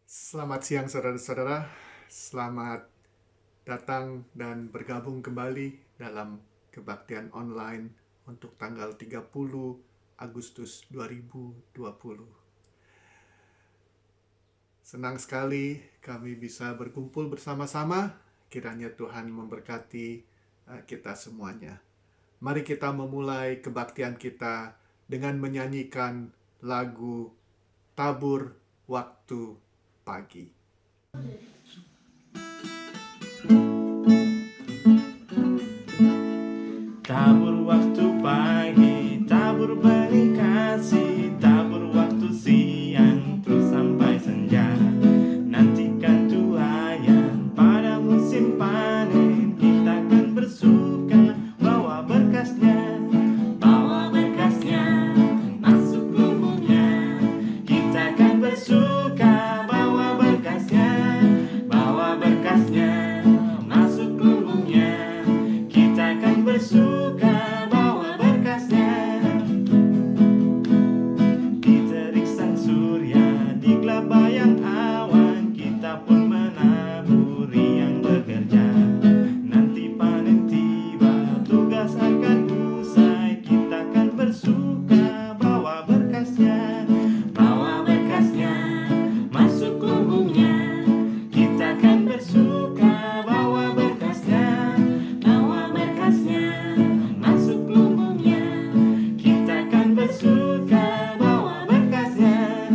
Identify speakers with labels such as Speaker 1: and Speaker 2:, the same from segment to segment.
Speaker 1: Selamat siang saudara-saudara, selamat datang dan bergabung kembali dalam kebaktian online untuk tanggal 30 Agustus 2020. Senang sekali kami bisa berkumpul bersama-sama, kiranya Tuhan memberkati kita semuanya. Mari kita memulai kebaktian kita dengan menyanyikan lagu Tabur Waktu Pagi.
Speaker 2: Tabur waktu pagi, tabur benih kasih, tabur waktu siang, terus sampai senja. Nantikan tuaian pada musim panen, kita akan bersuka bawa berkasnya, masuk lumbungnya. Kita akan bersuka bawa berkasnya, masuk lumbungnya. Kita akan bersuka bawa berkasnya. Di terik sang surya, di gelap bayang awan, kita pun menaburi yang bekerja. Nanti panen tiba, tugas akan usai, kita akan bersuka bawa berkasnya, masuk lumbungnya. Kita akan bersuka bawa berkasnya, masuk lumbungnya. Kita akan bersuka bawa berkasnya.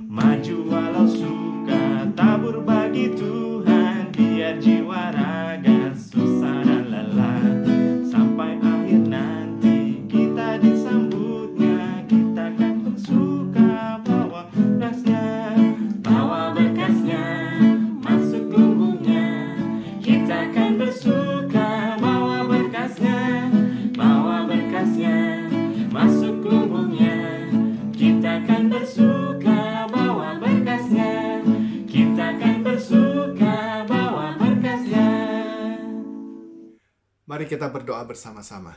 Speaker 2: Maju walau suka, tabur bagi Tuhan, biar jiwa raga susah dan lelah. Sampai akhir nanti kita disambutnya, kita akan bersuka bawa berkasnya, masuk lumbungnya. Kita akan bersuka bawa berkasnya, masuk lumbungnya. Kita akan bersuka bawa berkasnya, kita akan bersuka bawa berkasnya.
Speaker 1: Mari kita berdoa bersama-sama.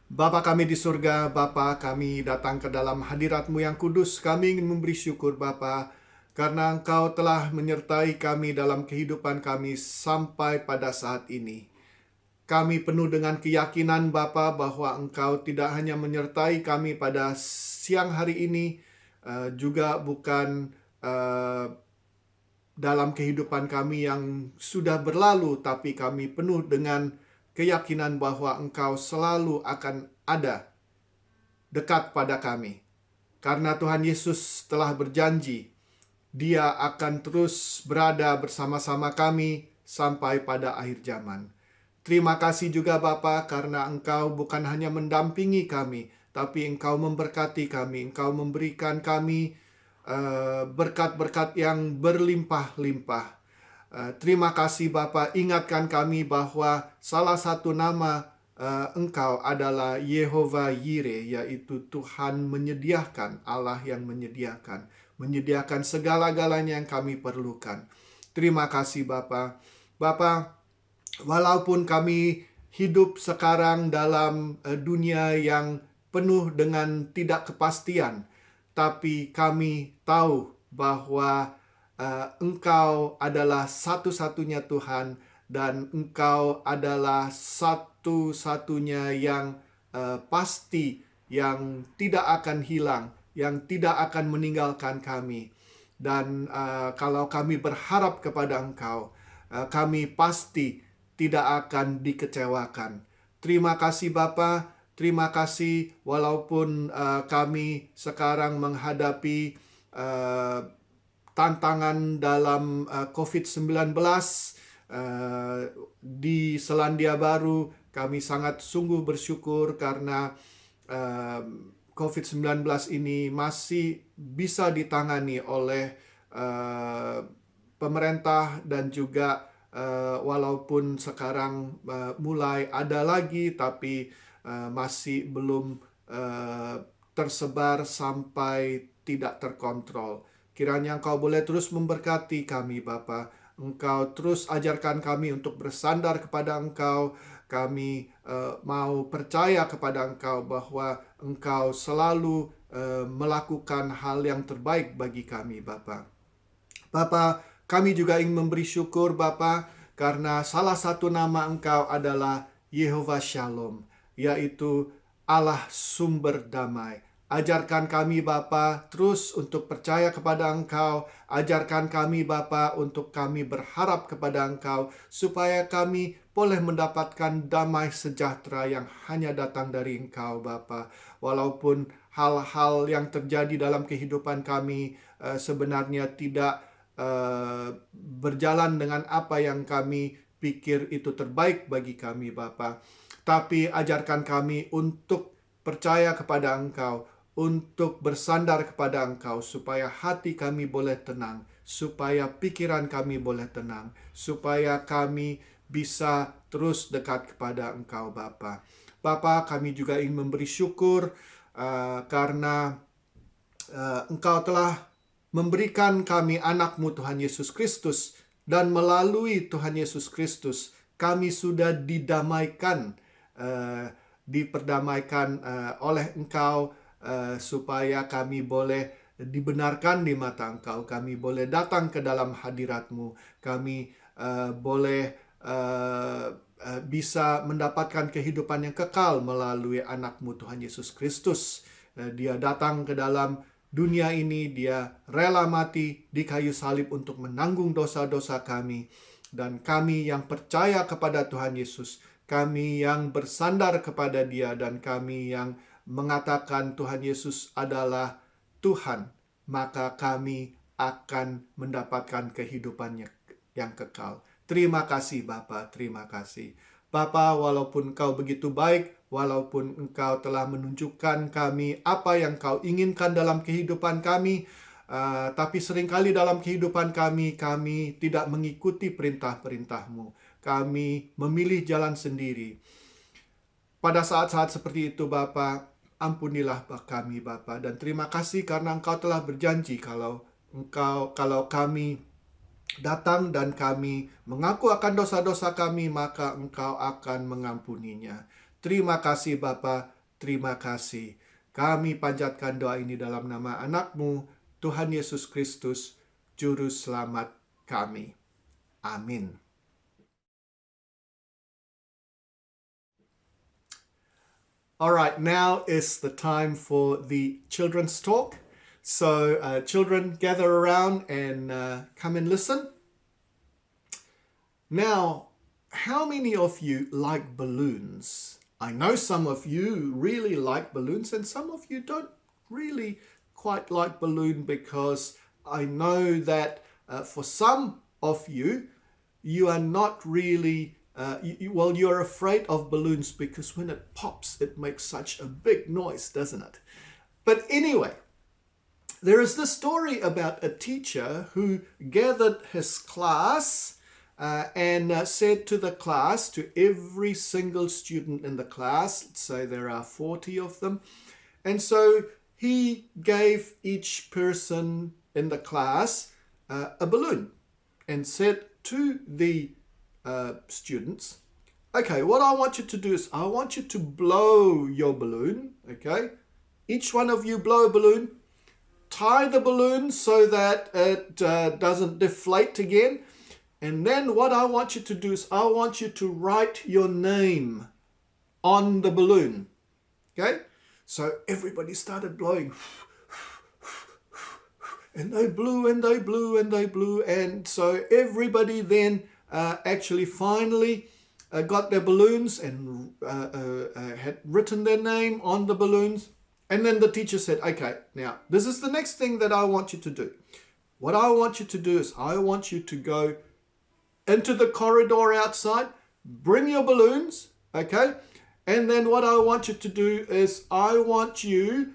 Speaker 1: Bapa kami di surga, Bapa kami datang ke dalam hadirat-Mu yang kudus. Kami ingin memberi syukur Bapa, karena Engkau telah menyertai kami dalam kehidupan kami sampai pada saat ini. Kami penuh dengan keyakinan Bapa bahwa Engkau tidak hanya menyertai kami pada siang hari ini, juga bukan dalam kehidupan kami yang sudah berlalu, tapi kami penuh dengan keyakinan bahwa Engkau selalu akan ada dekat pada kami. Karena Tuhan Yesus telah berjanji, Dia akan terus berada bersama-sama kami sampai pada akhir zaman. Terima kasih juga Bapa, karena Engkau bukan hanya mendampingi kami, tapi Engkau memberkati kami, Engkau memberikan kami berkat-berkat yang berlimpah-limpah. Terima kasih Bapa, ingatkan kami bahwa salah satu nama Engkau adalah Yehova Yire, yaitu Tuhan menyediakan, Allah yang menyediakan segala-galanya yang kami perlukan. Terima kasih Bapa. Bapa, walaupun kami hidup sekarang dalam dunia yang penuh dengan tidak kepastian, tapi kami tahu bahwa Engkau adalah satu-satunya Tuhan, dan Engkau adalah satu-satunya yang pasti, yang tidak akan hilang, yang tidak akan meninggalkan kami. Dan kalau kami berharap kepada Engkau, kami pasti tidak akan dikecewakan. Terima kasih Bapa. Terima kasih walaupun kami sekarang menghadapi tantangan dalam COVID-19 di Selandia Baru. Kami sangat sungguh bersyukur karena COVID-19 ini masih bisa ditangani oleh pemerintah, dan juga walaupun sekarang mulai ada lagi, tapi masih belum tersebar sampai tidak terkontrol. Kiranya Engkau boleh terus memberkati kami Bapa. Engkau terus ajarkan kami untuk bersandar kepada Engkau, Kami mau percaya kepada Engkau bahwa Engkau selalu melakukan hal yang terbaik bagi kami, Bapa. Bapa, kami juga ingin memberi syukur, Bapa, karena salah satu nama Engkau adalah Yehova Shalom, yaitu Allah sumber damai. Ajarkan kami, Bapa, terus untuk percaya kepada Engkau. Ajarkan kami, Bapa, untuk kami berharap kepada Engkau, supaya kami boleh mendapatkan damai sejahtera yang hanya datang dari Engkau, Bapa. Walaupun hal-hal yang terjadi dalam kehidupan kami sebenarnya tidak berjalan dengan apa yang kami pikir itu terbaik bagi kami, Bapa. Tapi ajarkan kami untuk percaya kepada Engkau, untuk bersandar kepada Engkau, supaya hati kami boleh tenang, supaya pikiran kami boleh tenang, supaya kami bisa terus dekat kepada Engkau, Bapa. Bapa, kami juga ingin memberi syukur karena Engkau telah memberikan kami anak-Mu Tuhan Yesus Kristus, dan melalui Tuhan Yesus Kristus kami sudah didamaikan, diperdamaikan oleh Engkau, supaya kami boleh dibenarkan di mata Engkau. Kami boleh datang ke dalam hadirat-Mu. Kami boleh bisa mendapatkan kehidupan yang kekal melalui anak-Mu Tuhan Yesus Kristus. Dia datang ke dalam dunia ini, dia rela mati di kayu salib untuk menanggung dosa-dosa kami. Dan kami yang percaya kepada Tuhan Yesus, kami yang bersandar kepada Dia, dan kami yang mengatakan Tuhan Yesus adalah Tuhan, maka kami akan mendapatkan kehidupan yang kekal. Terima kasih, Bapa, terima kasih. Bapa, walaupun Engkau begitu baik, walaupun Engkau telah menunjukkan kami apa yang Kau inginkan dalam kehidupan kami, tapi seringkali dalam kehidupan kami tidak mengikuti perintah-perintah-Mu. Kami memilih jalan sendiri. Pada saat-saat seperti itu, Bapa, ampunilah kami, Bapa. Dan terima kasih karena Engkau telah berjanji kalau kami datang dan kami mengaku akan dosa-dosa kami, maka Engkau akan mengampuninya. Terima kasih, Bapa, terima kasih. Kami panjatkan doa ini dalam nama anak-Mu, Tuhan Yesus Kristus, Juru Selamat kami. Amin. All right, now is the time for the children's talk. So children, gather around and come and listen. Now, how many of you like balloons? I know some of you really like balloons, and some of you don't really quite like balloon, because I know that for some of you, you are not really, you're afraid of balloons because when it pops, it makes such a big noise, doesn't it? But anyway, there is this story about a teacher who gathered his class and said to the class, to every single student in the class, let's say there are 40 of them, and so he gave each person in the class a balloon and said to the students, okay, what I want you to do is I want you to blow your balloon, okay? Each one of you blow a balloon, tie the balloon so that it doesn't deflate again. And then what I want you to do is I want you to write your name on the balloon. Okay? So everybody started blowing. And they blew and they blew and they blew. And so everybody then actually finally got their balloons and had written their name on the balloons. And then the teacher said, okay, now this is the next thing that I want you to do. What I want you to do is I want you to go into the corridor outside, bring your balloons, okay? And then what I want you to do is I want you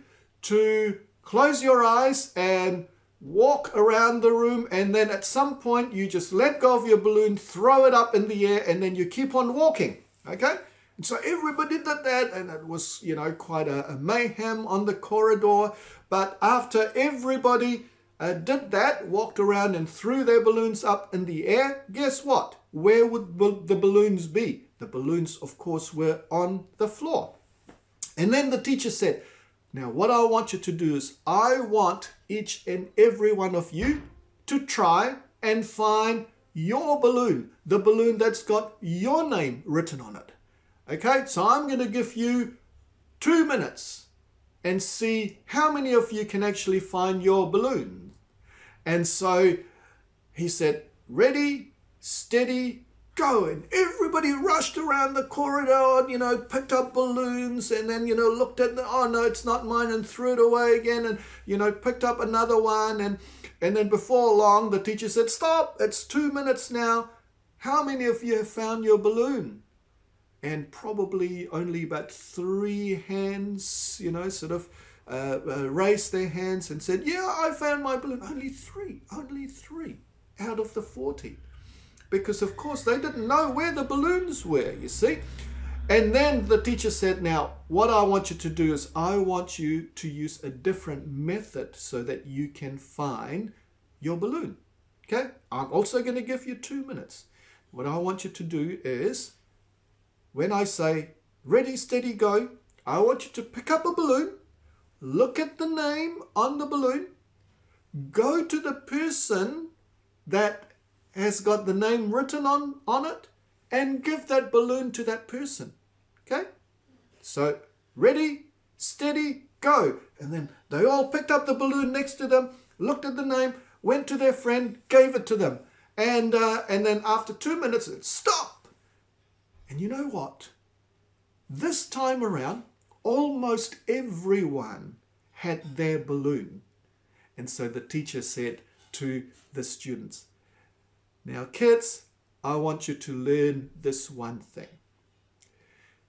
Speaker 1: to close your eyes and walk around the room, and then at some point you just let go of your balloon, throw it up in the air, and then you keep on walking, okay? And so everybody did that, and it was, quite a mayhem on the corridor. But after everybody did that, walked around and threw their balloons up in the air, guess what? Where would the balloons be? The balloons, of course, were on the floor. And then the teacher said, now what I want you to do is I want each and every one of you to try and find your balloon, the balloon that's got your name written on it. Okay, so I'm going to give you 2 minutes and see how many of you can actually find your balloon. And so he said, ready, steady, go. And everybody rushed around the corridor, picked up balloons and then, looked at oh no, it's not mine, and threw it away again, and, picked up another one. And then before long, the teacher said, stop, it's 2 minutes now. How many of you have found your balloon? And probably only about 3 hands, raised their hands and said, yeah, I found my balloon. Only three out of the 40. Because, of course, they didn't know where the balloons were, you see. And then the teacher said, now, what I want you to do is I want you to use a different method so that you can find your balloon. Okay? I'm also going to give you 2 minutes. What I want you to do is, when I say, ready, steady, go, I want you to pick up a balloon, look at the name on the balloon, go to the person that has got the name written on it, and give that balloon to that person. Okay? So, ready, steady, go. And then they all picked up the balloon next to them, looked at the name, went to their friend, gave it to them. And then after 2 minutes, it stop. And you know what? This time around, almost everyone had their balloon. And so the teacher said to the students, now kids, I want you to learn this one thing.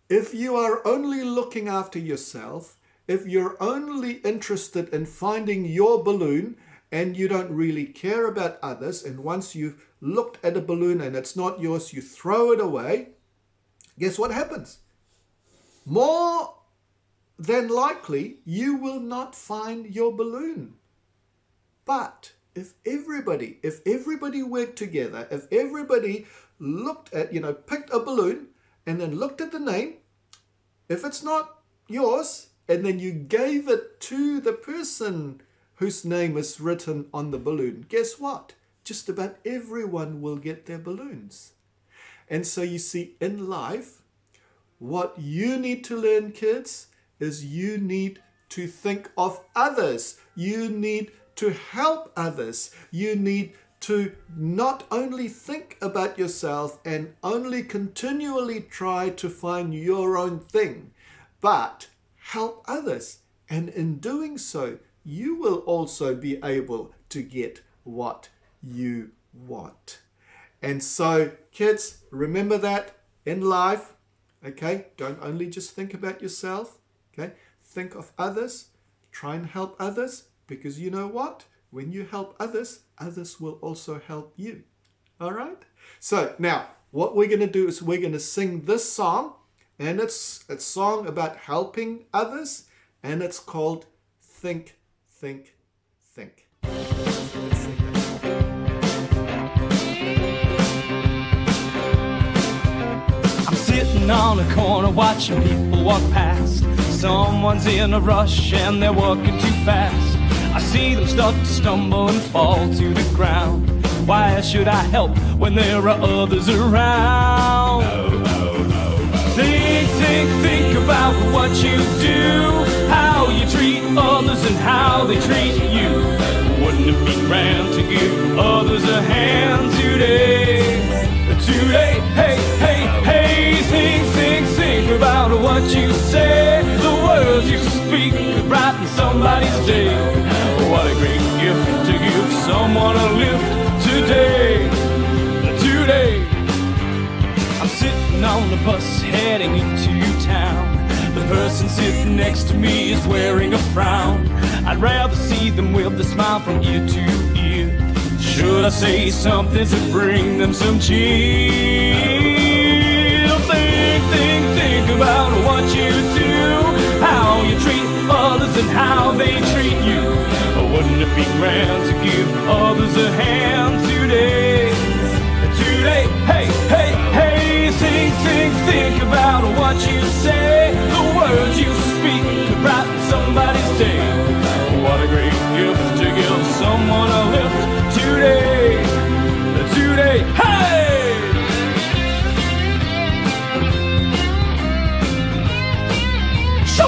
Speaker 1: If you are only looking after yourself, if you're only interested in finding your balloon and you don't really care about others, and once you've looked at a balloon and it's not yours, you throw it away, guess what happens? More than likely, you will not find your balloon. But if everybody worked together, if everybody looked at, picked a balloon and then looked at the name, if it's not yours, and then you gave it to the person whose name is written on the balloon, guess what? Just about everyone will get their balloons. And so you see, in life, what you need to learn, kids, is you need to think of others. You need to help others. You need to not only think about yourself and only continually try to find your own thing, but help others. And in doing so, you will also be able to get what you want. And so, kids, remember that in life, okay? Don't only just think about yourself, okay? Think of others. Try and help others. Because you know what? When you help others, others will also help you. All right? So now, what we're going to do is we're going to sing this song. And it's a song about helping others. And it's called Think, Think, Think. Let's sing that.
Speaker 2: I'm sitting on a corner watching people walk past. Someone's in a rush and they're walking too fast. I see them start to stumble and fall to the ground. Why should I help when there are others around? Think, think, think about what you do, how you treat others and how they treat you. Wouldn't it be grand to give others a hand today? Today, hey, hey, hey, think, think, think about what you say. The words you speak could brighten somebody's day. What a great gift to give someone a lift today. Today, I'm sitting on the bus heading into town. The person sitting next to me is wearing a frown. I'd rather see them with a smile from ear to ear. Should I say something to bring them some cheer? Think, think, think about what you do, how you treat others and how they treat you. Wouldn't it be grand to give others a hand today? Today, hey, hey, hey, think, think, think.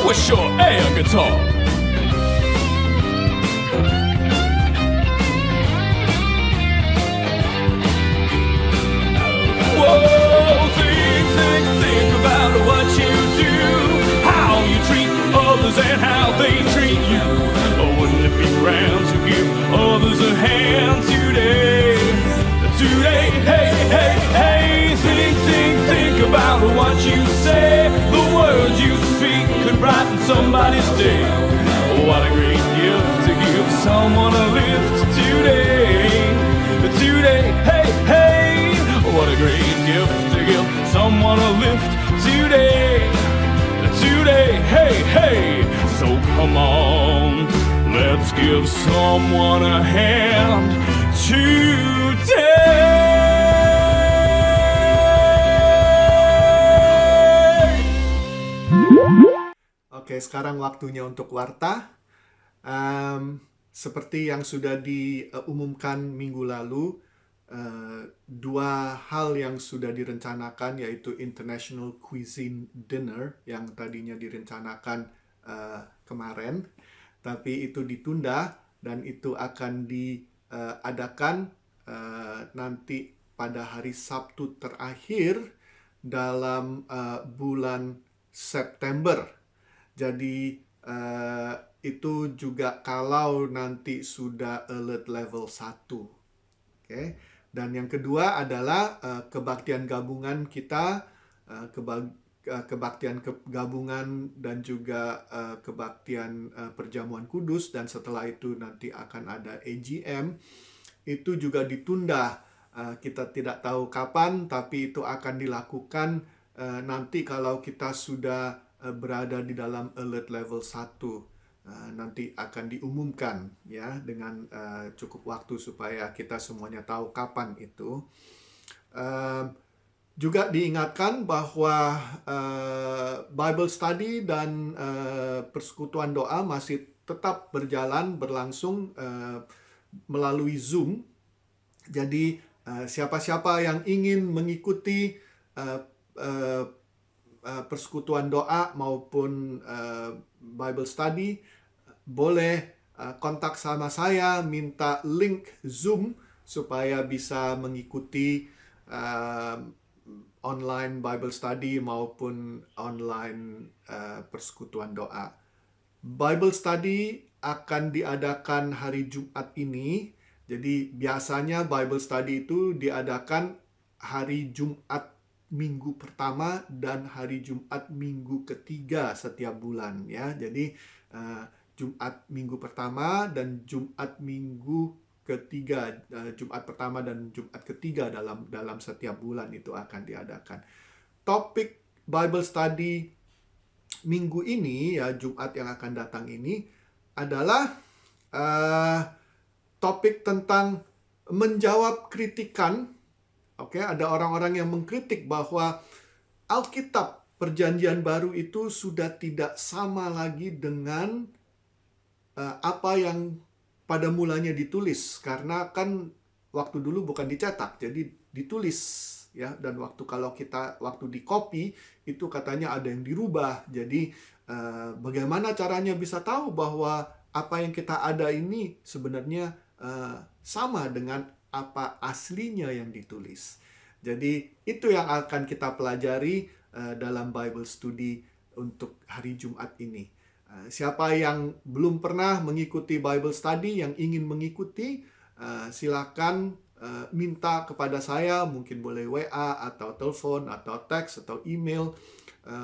Speaker 3: What's your air guitar? Whoa, think about what you do, how you treat others and how they treat you. Oh, wouldn't it be grand to give others a hand today? Today, hey, think about what you say. The words you speak could brighten somebody's day. What a great gift to give someone a lift today. Today, hey, what a great gift to give someone a lift today. Today, hey, so come on, let's give someone a hand today.
Speaker 1: Oke, sekarang waktunya untuk warta. Seperti yang sudah diumumkan minggu lalu, dua hal yang sudah direncanakan, yaitu International Cuisine Dinner yang tadinya direncanakan kemarin, tapi itu ditunda dan itu akan diadakan nanti pada hari Sabtu terakhir dalam bulan September. Jadi itu juga kalau nanti sudah alert level 1. Oke. Dan yang kedua adalah kebaktian gabungan kita, kebaktian gabungan dan juga kebaktian perjamuan kudus, dan setelah itu nanti akan ada AGM. Itu juga ditunda. Kita tidak tahu kapan, tapi itu akan dilakukan nanti kalau kita sudah berada di dalam alert level 1. Nanti akan diumumkan ya dengan cukup waktu supaya kita semuanya tahu kapan itu. Juga diingatkan bahwa Bible study dan persekutuan doa masih tetap berlangsung melalui Zoom. Jadi siapa-siapa yang ingin mengikuti persekutuan doa maupun Bible study boleh kontak sama saya, minta link Zoom supaya bisa mengikuti online Bible study maupun online persekutuan doa. Bible study akan diadakan hari Jumat ini. Jadi biasanya Bible study itu diadakan hari Jumat minggu pertama dan hari Jumat minggu ketiga setiap bulan ya. Jadi Jumat minggu pertama dan Jumat minggu ketiga, Jumat pertama dan Jumat ketiga dalam setiap bulan itu akan diadakan. Topik Bible study minggu ini ya, Jumat yang akan datang ini adalah topik tentang menjawab kritikan. Oke, ada orang-orang yang mengkritik bahwa Alkitab Perjanjian Baru itu sudah tidak sama lagi dengan apa yang pada mulanya ditulis, karena kan waktu dulu bukan dicetak, jadi ditulis ya. Dan waktu di copy itu katanya ada yang dirubah. Jadi bagaimana caranya bisa tahu bahwa apa yang kita ada ini sebenarnya sama dengan apa aslinya yang ditulis. Jadi itu yang akan kita pelajari dalam Bible study untuk hari Jumat ini. Siapa yang belum pernah mengikuti Bible study, yang ingin mengikuti, silakan minta kepada saya, mungkin boleh WA atau telepon atau teks atau email,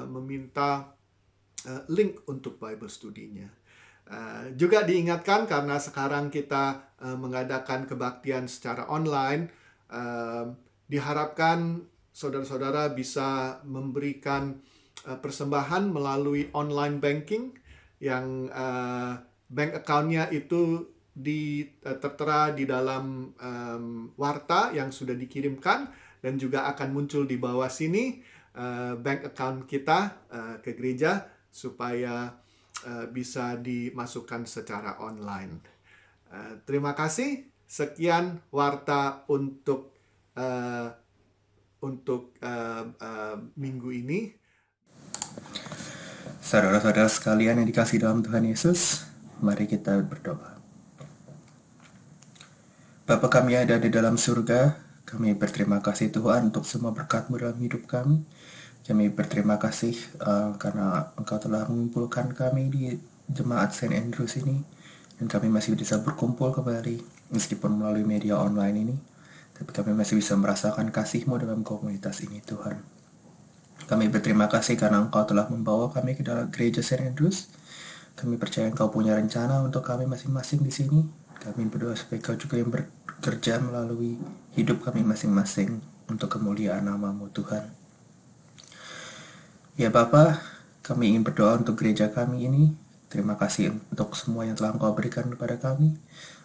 Speaker 1: meminta link untuk Bible study-nya. Juga diingatkan karena sekarang kita mengadakan kebaktian secara online, diharapkan saudara-saudara bisa memberikan persembahan melalui online banking yang bank account-nya itu tertera di dalam warta yang sudah dikirimkan, dan juga akan muncul di bawah sini bank account kita ke gereja supaya bisa dimasukkan secara online. Terima kasih. Sekian warta untuk minggu ini.
Speaker 4: Saudara-saudara sekalian yang dikasihi dalam Tuhan Yesus, mari kita berdoa. Bapa kami yang ada di dalam surga, kami berterima kasih Tuhan untuk semua berkat-Mu dalam hidup kami. Kami berterima kasih karena Engkau telah mengumpulkan kami di jemaat Saint Andrews ini, dan kami masih bisa berkumpul kembali meskipun melalui media online ini. Tapi kami masih bisa merasakan kasih-Mu dalam komunitas ini Tuhan. Kami berterima kasih karena Engkau telah membawa kami ke dalam gereja Saint Andrews. Kami percaya Engkau punya rencana untuk kami masing-masing di sini. Kami berdoa supaya Engkau juga yang bekerja melalui hidup kami masing-masing untuk kemuliaan nama-Mu Tuhan. Ya Bapa, kami ingin berdoa untuk gereja kami ini. Terima kasih untuk semua yang telah Engkau berikan kepada kami.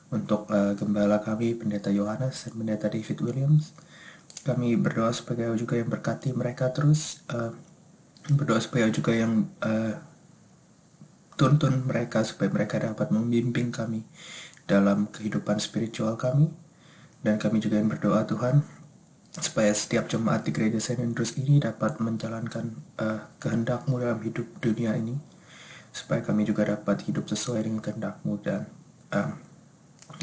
Speaker 4: Untuk gembala kami, Pendeta Yohanes dan Pendeta David Williams. Kami berdoa supaya juga yang berkati mereka terus. Berdoa supaya juga yang tuntun mereka supaya mereka dapat membimbing kami dalam kehidupan spiritual kami. Dan kami juga yang berdoa Tuhan supaya setiap jemaat di gereja Saint Andrews ini dapat menjalankan kehendak-Mu dalam hidup dunia ini, supaya kami juga dapat hidup sesuai dengan kehendak-Mu dan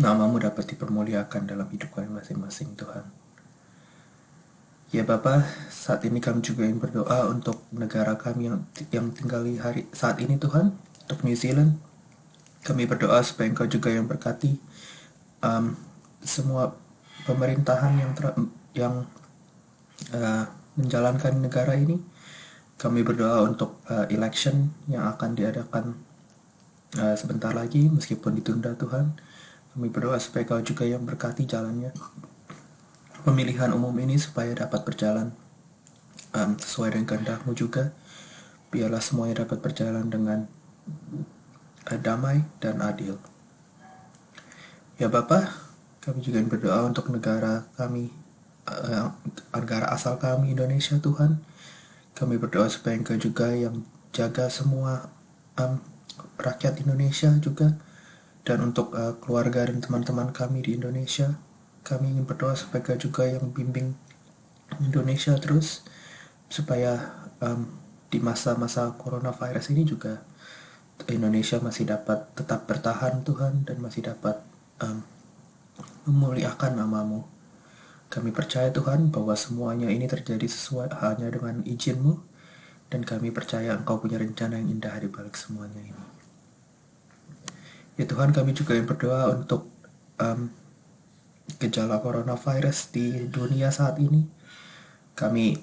Speaker 4: nama-Mu dapat dipermuliakan dalam hidup kami masing-masing Tuhan. Ya Bapa, saat ini kami juga ingin berdoa untuk negara kami yang tinggal di saat ini Tuhan, untuk New Zealand. Kami berdoa supaya Engkau juga yang berkati semua pemerintahan yang menjalankan negara ini. Kami berdoa untuk election yang akan diadakan sebentar lagi, meskipun ditunda Tuhan. Kami berdoa supaya Kau juga yang berkati jalannya pemilihan umum ini supaya dapat berjalan sesuai dengan kehendak-Mu juga. Biarlah semuanya dapat berjalan dengan damai dan adil. Ya Bapa, kami juga berdoa untuk negara kami, negara asal kami Indonesia Tuhan. Kami berdoa supaya Engkau juga yang jaga semua rakyat Indonesia juga. Dan untuk keluarga dan teman-teman kami di Indonesia, kami ingin berdoa supaya Engkau juga yang bimbing Indonesia terus, supaya di masa-masa coronavirus ini juga Indonesia masih dapat tetap bertahan Tuhan, dan masih dapat memuliakan nama-Mu. Kami percaya Tuhan bahwa semuanya ini terjadi sesuai hanya dengan izin-Mu, dan kami percaya Engkau punya rencana yang indah di balik semuanya ini. Ya Tuhan, kami juga yang berdoa untuk gejala coronavirus di dunia saat ini. Kami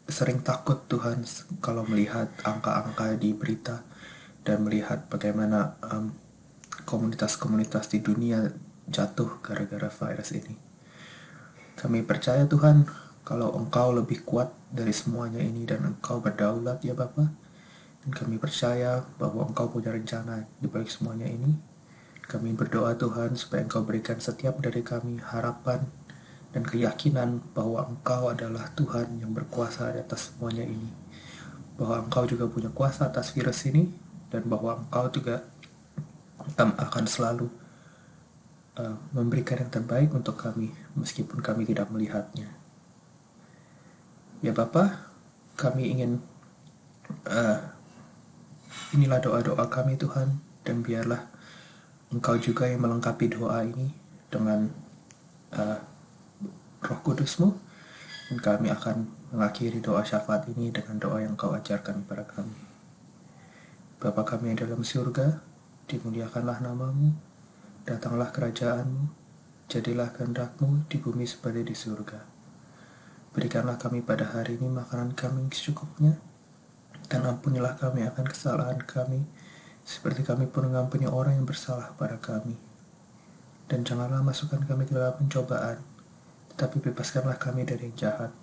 Speaker 4: sering takut Tuhan kalau melihat angka-angka di berita dan melihat bagaimana komunitas-komunitas di dunia jatuh gara-gara virus ini. Kami percaya Tuhan kalau Engkau lebih kuat dari semuanya ini dan Engkau berdaulat ya Bapa. Dan kami percaya bahwa Engkau punya rencana di balik semuanya ini. Kami berdoa Tuhan supaya Engkau berikan setiap dari kami harapan dan keyakinan bahwa Engkau adalah Tuhan yang berkuasa di atas semuanya ini. Bahwa Engkau juga punya kuasa atas virus ini, dan bahwa Engkau juga akan selalu memberikan yang terbaik untuk kami meskipun kami tidak melihatnya. Ya Bapa, kami ingin inilah doa-doa kami Tuhan, dan biarlah Engkau juga yang melengkapi doa ini dengan Roh Kudus-Mu, dan kami akan mengakhiri doa syafaat ini dengan doa yang Engkau ajarkan kepada kami. Bapa kami yang dalam surga, dimuliakanlah nama-Mu, datanglah kerajaan-Mu, jadilah kehendak-Mu di bumi seperti di surga. Berikanlah kami pada hari ini makanan kami secukupnya, dan ampunilah kami akan kesalahan kami, seperti kami pun mengampuni orang yang bersalah pada kami. Dan janganlah masukkan kami ke dalam pencobaan, tetapi bebaskanlah kami dari yang jahat.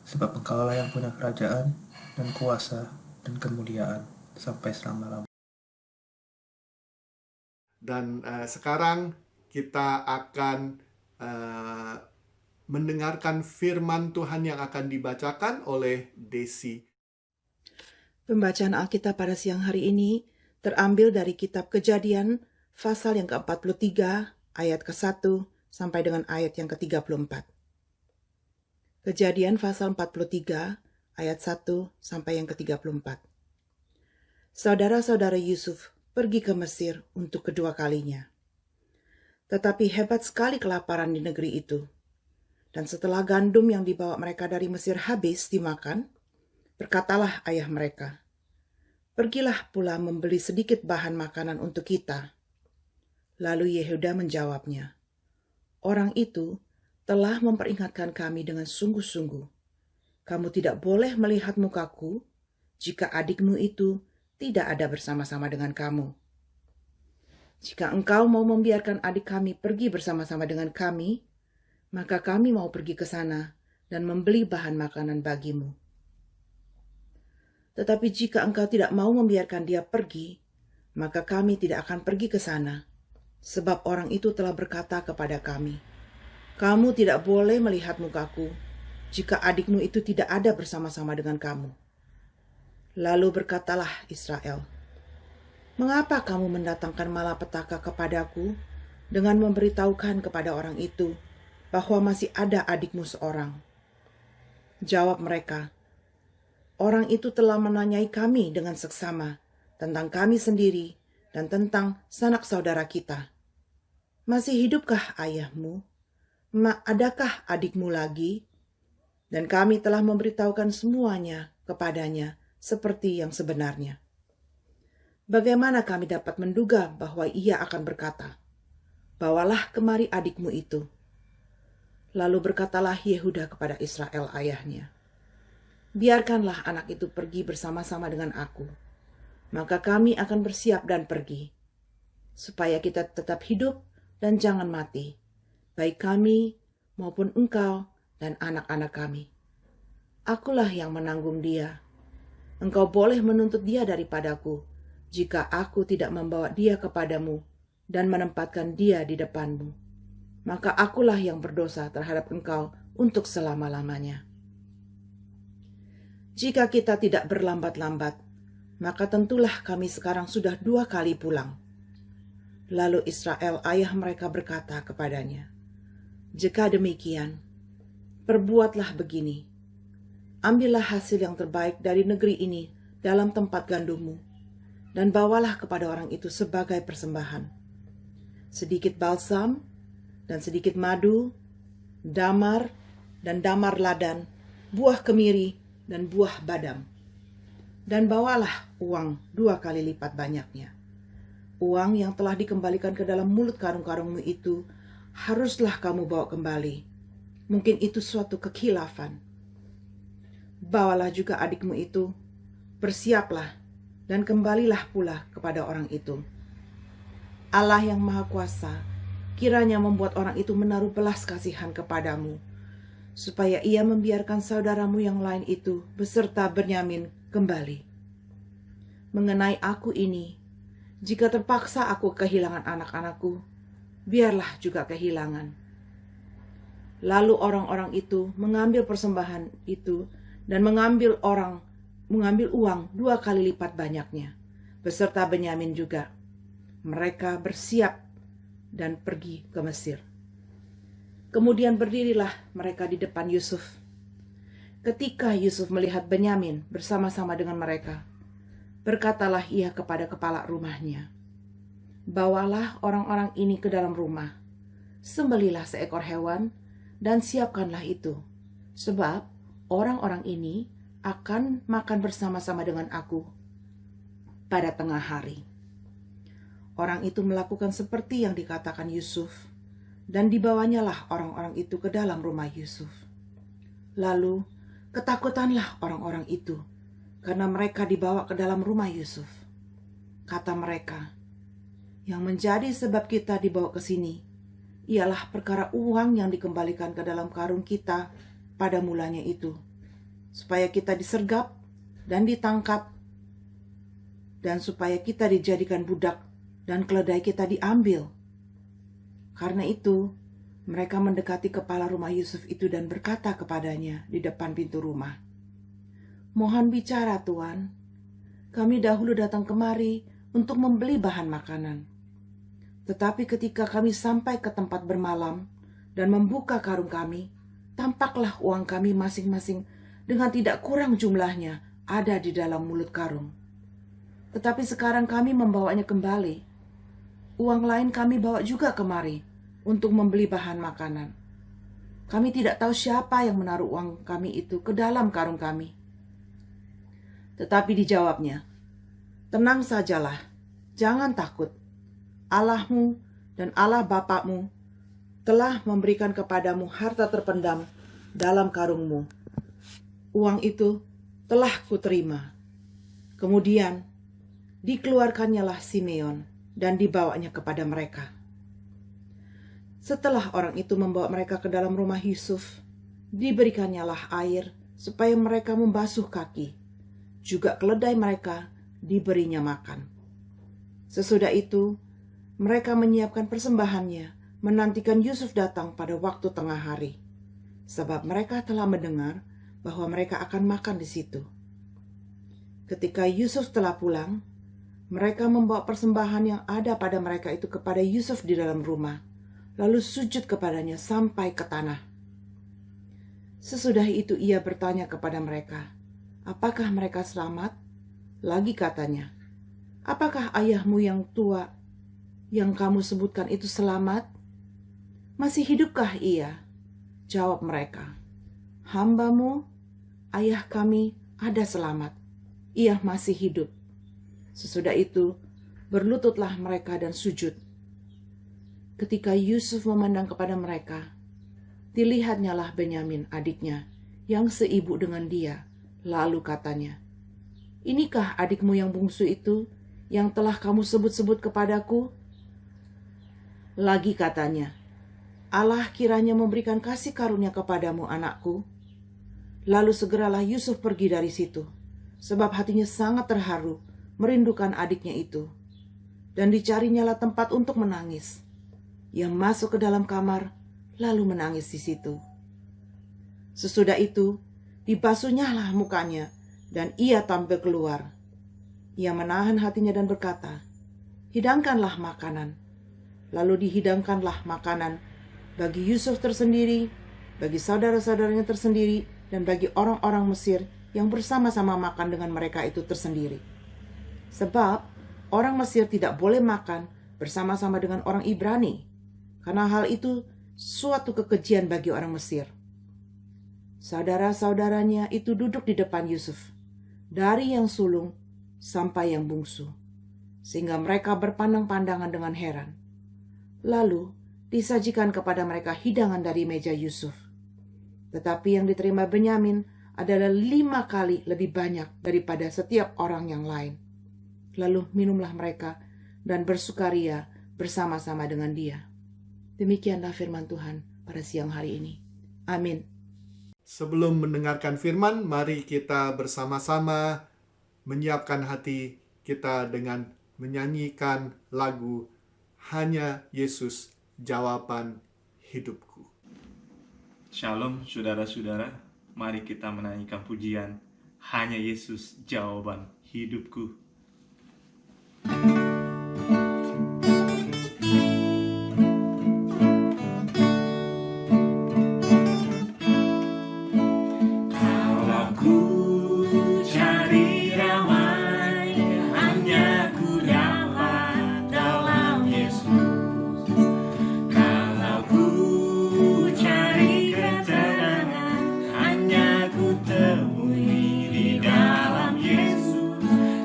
Speaker 4: Sebab Engkaulah yang punya kerajaan, dan kuasa, dan kemuliaan, sampai selama-lamanya.
Speaker 1: Dan sekarang kita akan mendengarkan firman Tuhan yang akan dibacakan oleh Desi.
Speaker 5: Pembacaan Alkitab pada siang hari ini terambil dari kitab Kejadian pasal yang ke-43 ayat ke-1 sampai dengan ayat yang ke-34. Kejadian pasal 43 ayat 1 sampai yang ke-34. Saudara-saudara Yusuf pergi ke Mesir untuk kedua kalinya. Tetapi hebat sekali kelaparan di negeri itu. Dan setelah gandum yang dibawa mereka dari Mesir habis dimakan, berkatalah ayah mereka, "Pergilah pula membeli sedikit bahan makanan untuk kita." Lalu Yehuda menjawabnya, "Orang itu telah memperingatkan kami dengan sungguh-sungguh. Kamu tidak boleh melihat mukaku jika adikmu itu tidak ada bersama-sama dengan kamu. Jika engkau mau membiarkan adik kami pergi bersama-sama dengan kami, maka kami mau pergi ke sana dan membeli bahan makanan bagimu. Tetapi jika engkau tidak mau membiarkan dia pergi, maka kami tidak akan pergi ke sana, sebab orang itu telah berkata kepada kami, 'Kamu tidak boleh melihat mukaku jika adikmu itu tidak ada bersama-sama dengan kamu.' Lalu berkatalah Israel, 'Mengapa kamu mendatangkan malapetaka kepadaku dengan memberitahukan kepada orang itu bahwa masih ada adikmu seorang?' Jawab mereka, 'Orang itu telah menanyai kami dengan seksama tentang kami sendiri dan tentang sanak saudara kita. Masih hidupkah ayahmu? Adakah adikmu lagi?' Dan kami telah memberitahukan semuanya kepadanya seperti yang sebenarnya. Bagaimana kami dapat menduga bahwa ia akan berkata, 'Bawalah kemari adikmu itu.' Lalu berkatalah Yehuda kepada Israel ayahnya, 'Biarkanlah anak itu pergi bersama-sama dengan aku, maka kami akan bersiap dan pergi, supaya kita tetap hidup dan jangan mati, baik kami maupun engkau dan anak-anak kami. Akulah yang menanggung dia. Engkau boleh menuntut dia daripadaku, jika aku tidak membawa dia kepadamu dan menempatkan dia di depanmu. Maka akulah yang berdosa terhadap engkau untuk selama-lamanya. Jika kita tidak berlambat-lambat, maka tentulah kami sekarang sudah 2 kali pulang." Lalu Israel ayah mereka berkata kepadanya, "Jika demikian, perbuatlah begini. Ambillah hasil yang terbaik dari negeri ini dalam tempat gandummu, dan bawalah kepada orang itu sebagai persembahan. Sedikit balsam, dan sedikit madu, damar, dan damar ladan, buah kemiri, dan buah badam. Dan bawalah uang 2 kali lipat banyaknya. Uang yang telah dikembalikan ke dalam mulut karung-karungmu itu haruslah kamu bawa kembali. Mungkin itu suatu kekhilafan. Bawalah juga adikmu itu, bersiaplah, dan kembalilah pula kepada orang itu. Allah yang Maha Kuasa kiranya membuat orang itu menaruh belas kasihan kepadamu, supaya ia membiarkan saudaramu yang lain itu beserta Benyamin kembali. Mengenai aku ini, jika terpaksa aku kehilangan anak-anakku, biarlah juga kehilangan." Lalu orang-orang itu mengambil persembahan itu dan mengambil uang 2 kali lipat banyaknya, beserta Benyamin juga. Mereka bersiap dan pergi ke Mesir. Kemudian berdirilah mereka di depan Yusuf. Ketika Yusuf melihat Benyamin bersama-sama dengan mereka, berkatalah ia kepada kepala rumahnya, "Bawalah orang-orang ini ke dalam rumah, sembelilah seekor hewan, dan siapkanlah itu, sebab orang-orang ini akan makan bersama-sama dengan aku pada tengah hari." Orang itu melakukan seperti yang dikatakan Yusuf, dan dibawanyalah orang-orang itu ke dalam rumah Yusuf. Lalu ketakutanlah orang-orang itu, karena mereka dibawa ke dalam rumah Yusuf. Kata mereka, "Yang menjadi sebab kita dibawa ke sini ialah perkara uang yang dikembalikan ke dalam karung kita pada mulanya itu, supaya kita disergap dan ditangkap, dan supaya kita dijadikan budak dan keledai kita diambil." Karena itu, mereka mendekati kepala rumah Yusuf itu dan berkata kepadanya di depan pintu rumah, "Mohon bicara, Tuan. Kami dahulu datang kemari untuk membeli bahan makanan. Tetapi ketika kami sampai ke tempat bermalam dan membuka karung kami, tampaklah uang kami masing-masing dengan tidak kurang jumlahnya ada di dalam mulut karung. Tetapi sekarang kami membawanya kembali. Uang lain kami bawa juga kemari untuk membeli bahan makanan. Kami tidak tahu siapa yang menaruh uang kami itu ke dalam karung kami." Tetapi dijawabnya, "Tenang sajalah, jangan takut. Allahmu dan Allah Bapakmu telah memberikan kepadamu harta terpendam dalam karungmu. Uang itu telah kuterima." Kemudian dikeluarkannyalah Simeon dan dibawanya kepada mereka. Setelah orang itu membawa mereka ke dalam rumah Yusuf, diberikannya air supaya mereka membasuh kaki. Juga keledai mereka diberinya makan. Sesudah itu, mereka menyiapkan persembahannya, menantikan Yusuf datang pada waktu tengah hari, sebab mereka telah mendengar bahwa mereka akan makan di situ. Ketika Yusuf telah pulang, mereka membawa persembahan yang ada pada mereka itu kepada Yusuf di dalam rumah, lalu sujud kepadanya sampai ke tanah. Sesudah itu ia bertanya kepada mereka, apakah mereka selamat? Lagi katanya, apakah ayahmu yang tua yang kamu sebutkan itu selamat? Masih hidupkah ia? Jawab mereka, hambamu, ayah kami ada selamat. Ia masih hidup. Sesudah itu, berlututlah mereka dan sujud. Ketika Yusuf memandang kepada mereka, dilihatnyalah Benyamin adiknya yang seibu dengan dia. Lalu katanya, inikah adikmu yang bungsu itu yang telah kamu sebut-sebut kepadaku? Lagi katanya, Allah kiranya memberikan kasih karunia kepadamu, anakku. Lalu segeralah Yusuf pergi dari situ, sebab hatinya sangat terharu merindukan adiknya itu. Dan dicarinyalah tempat untuk menangis. Ia masuk ke dalam kamar, lalu menangis di situ. Sesudah itu, dibasuhnyalah mukanya, dan ia tampil keluar. Ia menahan hatinya dan berkata, hidangkanlah makanan. Lalu dihidangkanlah makanan bagi Yusuf tersendiri, bagi saudara-saudaranya tersendiri, dan bagi orang-orang Mesir yang bersama-sama makan dengan mereka itu tersendiri. Sebab orang Mesir tidak boleh makan bersama-sama dengan orang Ibrani, karena hal itu suatu kekejian bagi orang Mesir. Saudara-saudaranya itu duduk di depan Yusuf, dari yang sulung sampai yang bungsu, sehingga mereka berpandang-pandangan dengan heran. Lalu disajikan kepada mereka hidangan dari meja Yusuf. Tetapi yang diterima Benyamin adalah 5 kali lebih banyak daripada setiap orang yang lain. Lalu minumlah mereka dan bersukaria bersama-sama dengan dia. Demikianlah firman Tuhan pada siang hari ini. Amin.
Speaker 1: Sebelum mendengarkan firman, mari kita bersama-sama menyiapkan hati kita dengan menyanyikan lagu Hanya Yesus Jawaban Hidupku.
Speaker 2: Shalom saudara-saudara, mari kita menyanyikan pujian Hanya Yesus Jawaban Hidupku.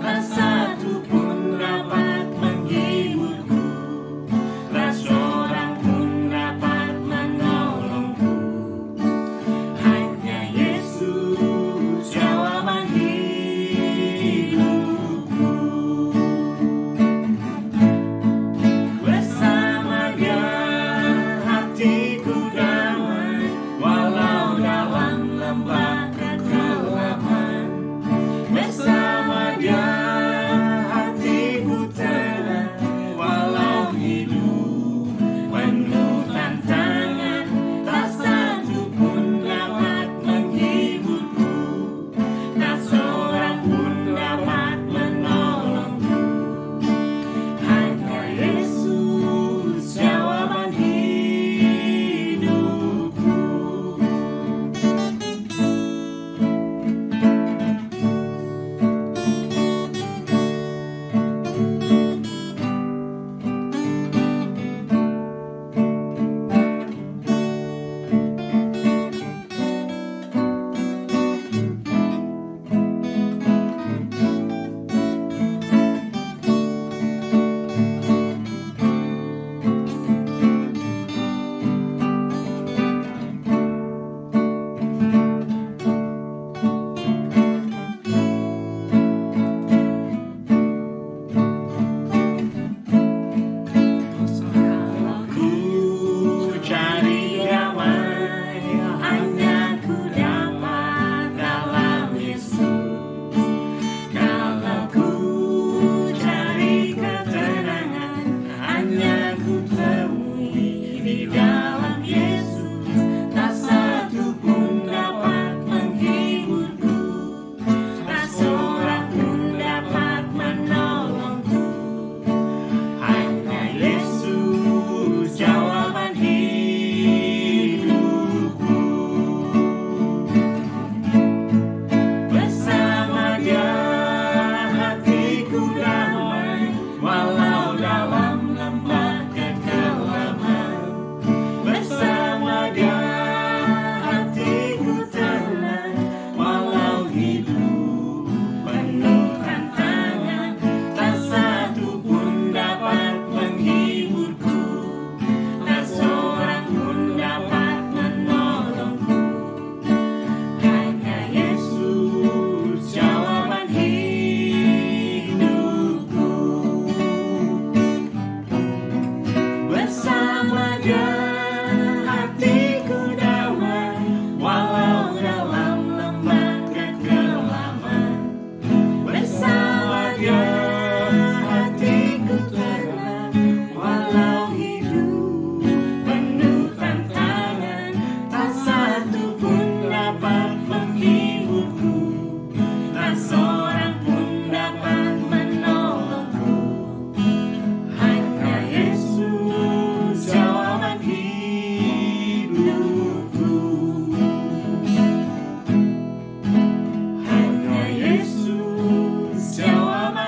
Speaker 3: Rasa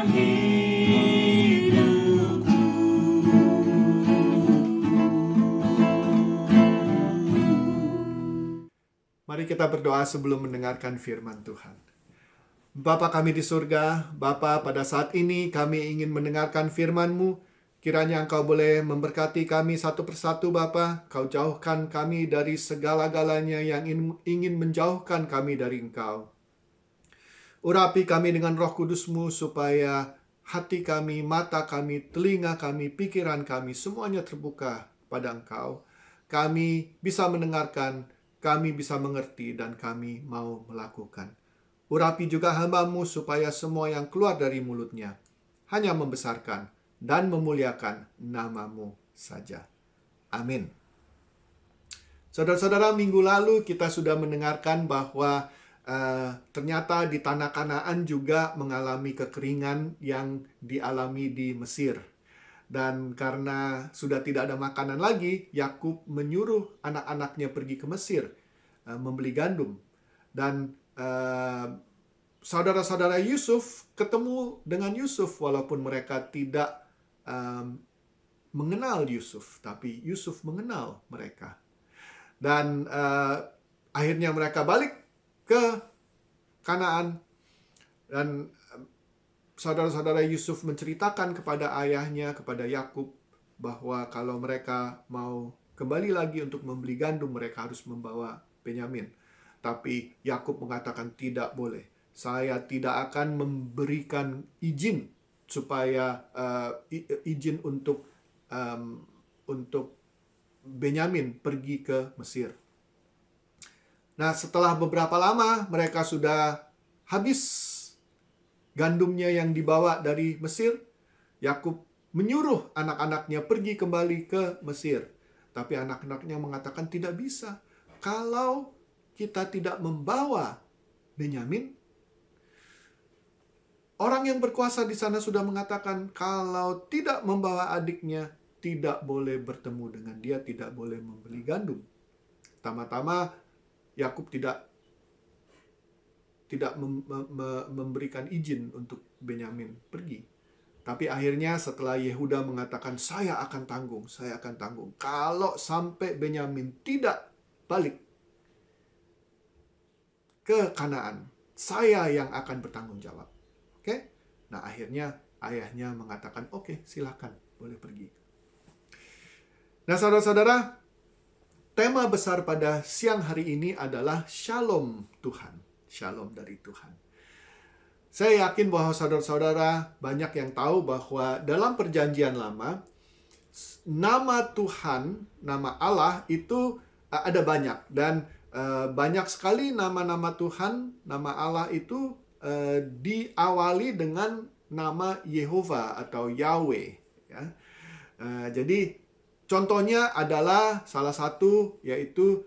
Speaker 2: dalam hidupku.
Speaker 1: Mari kita berdoa sebelum mendengarkan firman Tuhan. Bapa kami di surga, Bapa, pada saat ini kami ingin mendengarkan firman-Mu. Kiranya Engkau boleh memberkati kami satu persatu, Bapa. Kau jauhkan kami dari segala-galanya yang ingin menjauhkan kami dari Engkau. Urapi kami dengan Roh Kudus-Mu supaya hati kami, mata kami, telinga kami, pikiran kami, semuanya terbuka pada Engkau. Kami bisa mendengarkan, kami bisa mengerti, dan kami mau melakukan. Urapi juga hamba-Mu supaya semua yang keluar dari mulutnya hanya membesarkan dan memuliakan nama-Mu saja. Amin. Saudara-saudara, minggu lalu kita sudah mendengarkan bahwa ternyata di tanah Kanaan juga mengalami kekeringan yang dialami di Mesir. Dan karena sudah tidak ada makanan lagi, Yakub menyuruh anak-anaknya pergi ke Mesir membeli gandum. Dan saudara-saudara Yusuf ketemu dengan Yusuf walaupun mereka tidak mengenal Yusuf, tapi Yusuf mengenal mereka. Dan akhirnya mereka balik ke Kanaan, dan saudara-saudara Yusuf menceritakan kepada ayahnya, kepada Yakub, bahwa kalau mereka mau kembali lagi untuk membeli gandum, mereka harus membawa Benyamin. Tapi Yakub mengatakan tidak boleh. Saya tidak akan memberikan izin supaya izin untuk Benyamin pergi ke Mesir. Nah, setelah beberapa lama mereka sudah habis gandumnya yang dibawa dari Mesir, Yakub menyuruh anak-anaknya pergi kembali ke Mesir. Tapi anak-anaknya mengatakan tidak bisa. Kalau kita tidak membawa Benyamin, orang yang berkuasa di sana sudah mengatakan kalau tidak membawa adiknya, tidak boleh bertemu dengan dia, tidak boleh membeli gandum. Pertama-tama Yakub tidak memberikan izin untuk Benyamin pergi. Tapi akhirnya setelah Yehuda mengatakan, saya akan tanggung. Kalau sampai Benyamin tidak balik ke Kanaan, saya yang akan bertanggung jawab. Oke? Nah, akhirnya ayahnya mengatakan, oke, silakan, boleh pergi. Nah, saudara-saudara, tema besar pada siang hari ini adalah Shalom Tuhan. Shalom dari Tuhan. Saya yakin bahwa saudara-saudara banyak yang tahu bahwa dalam perjanjian lama, nama Tuhan, nama Allah itu ada banyak. Dan banyak sekali nama-nama Tuhan, nama Allah itu diawali dengan nama Yehova atau Yahweh. Ya. Jadi contohnya adalah salah satu yaitu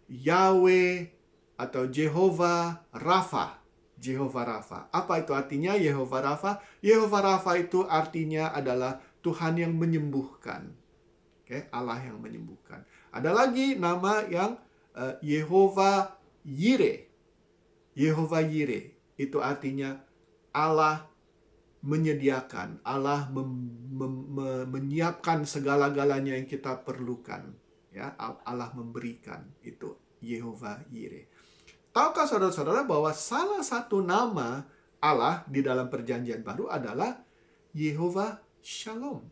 Speaker 1: Yahweh atau Jehovah Rafa. Jehovah Rafa. Apa itu artinya Jehovah Rafa? Jehovah Rafa itu artinya adalah Tuhan yang menyembuhkan. Oke, Allah yang menyembuhkan. Ada lagi nama yang Jehovah Yire. Jehovah Yire itu artinya Allah menyediakan, Allah menyiapkan segala-galanya yang kita perlukan. Ya, Allah memberikan, itu Jehovah Yire. Tahukah saudara-saudara bahwa salah satu nama Allah di dalam perjanjian baru adalah Yehovah Shalom.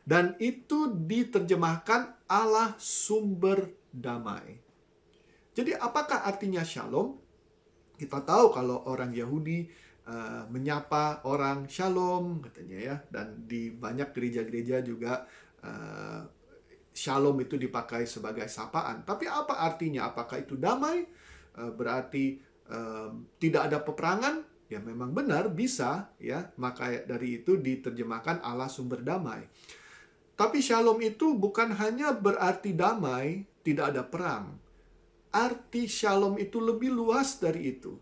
Speaker 1: Dan itu diterjemahkan Allah sumber damai. Jadi apakah artinya Shalom? Kita tahu kalau orang Yahudi menyapa orang Shalom katanya ya. Dan di banyak gereja-gereja juga Shalom itu dipakai sebagai sapaan. Tapi apa artinya? Apakah itu damai? Berarti tidak ada peperangan? Ya memang benar, bisa ya. Maka dari itu diterjemahkan Allah sumber damai. Tapi Shalom itu bukan hanya berarti damai, tidak ada perang. Arti Shalom itu lebih luas dari itu.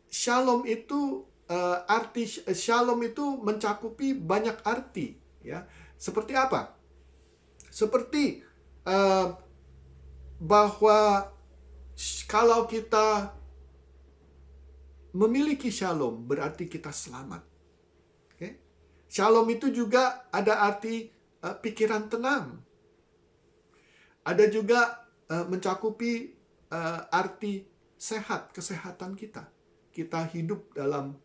Speaker 1: Shalom itu arti Shalom itu mencakupi banyak arti ya. Seperti apa? Seperti bahwa kalau kita memiliki shalom berarti kita selamat. Oke? Shalom itu juga ada arti pikiran tenang. Ada juga mencakupi arti sehat, kesehatan kita. Kita hidup dalam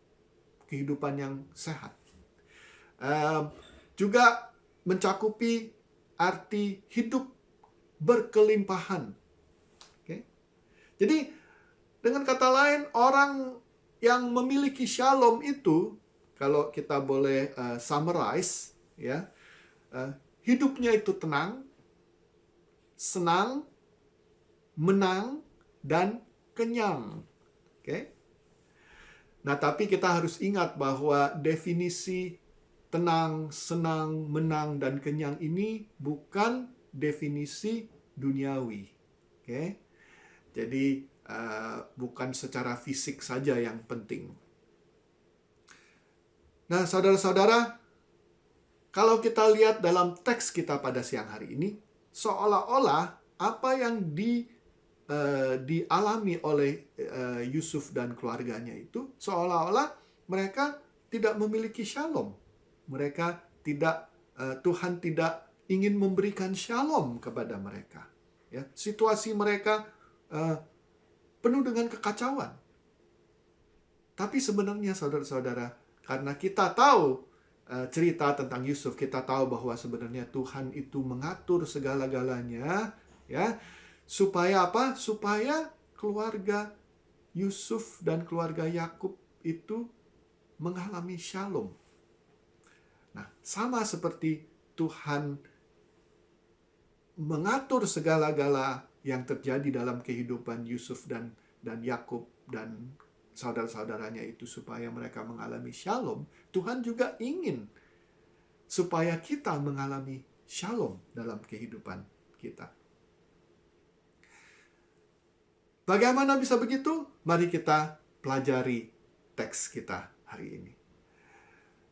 Speaker 1: kehidupan yang sehat. Juga mencakupi arti hidup berkelimpahan. Oke? Jadi dengan kata lain, orang yang memiliki shalom itu, kalau kita boleh summarize, ya, hidupnya itu tenang, senang, menang, dan kenyang. Oke? Nah, tapi kita harus ingat bahwa definisi tenang, senang, menang, dan kenyang ini bukan definisi duniawi. Oke? Jadi, bukan secara fisik saja yang penting. Nah, saudara-saudara, kalau kita lihat dalam teks kita pada siang hari ini, seolah-olah apa yang dialami oleh Yusuf dan keluarganya itu, seolah-olah mereka tidak memiliki shalom. Mereka tidak, Tuhan tidak ingin memberikan shalom kepada mereka. Ya, situasi mereka penuh dengan kekacauan. Tapi sebenarnya saudara-saudara, karena kita tahu cerita tentang Yusuf, kita tahu bahwa sebenarnya Tuhan itu mengatur segala-galanya, ya, supaya apa? Supaya keluarga Yusuf dan keluarga Yakub itu mengalami shalom. Nah, sama seperti Tuhan mengatur segala-gala yang terjadi dalam kehidupan Yusuf dan Yakub dan saudara-saudaranya itu supaya mereka mengalami shalom, Tuhan juga ingin supaya kita mengalami shalom dalam kehidupan kita. Bagaimana bisa begitu? Mari kita pelajari teks kita hari ini.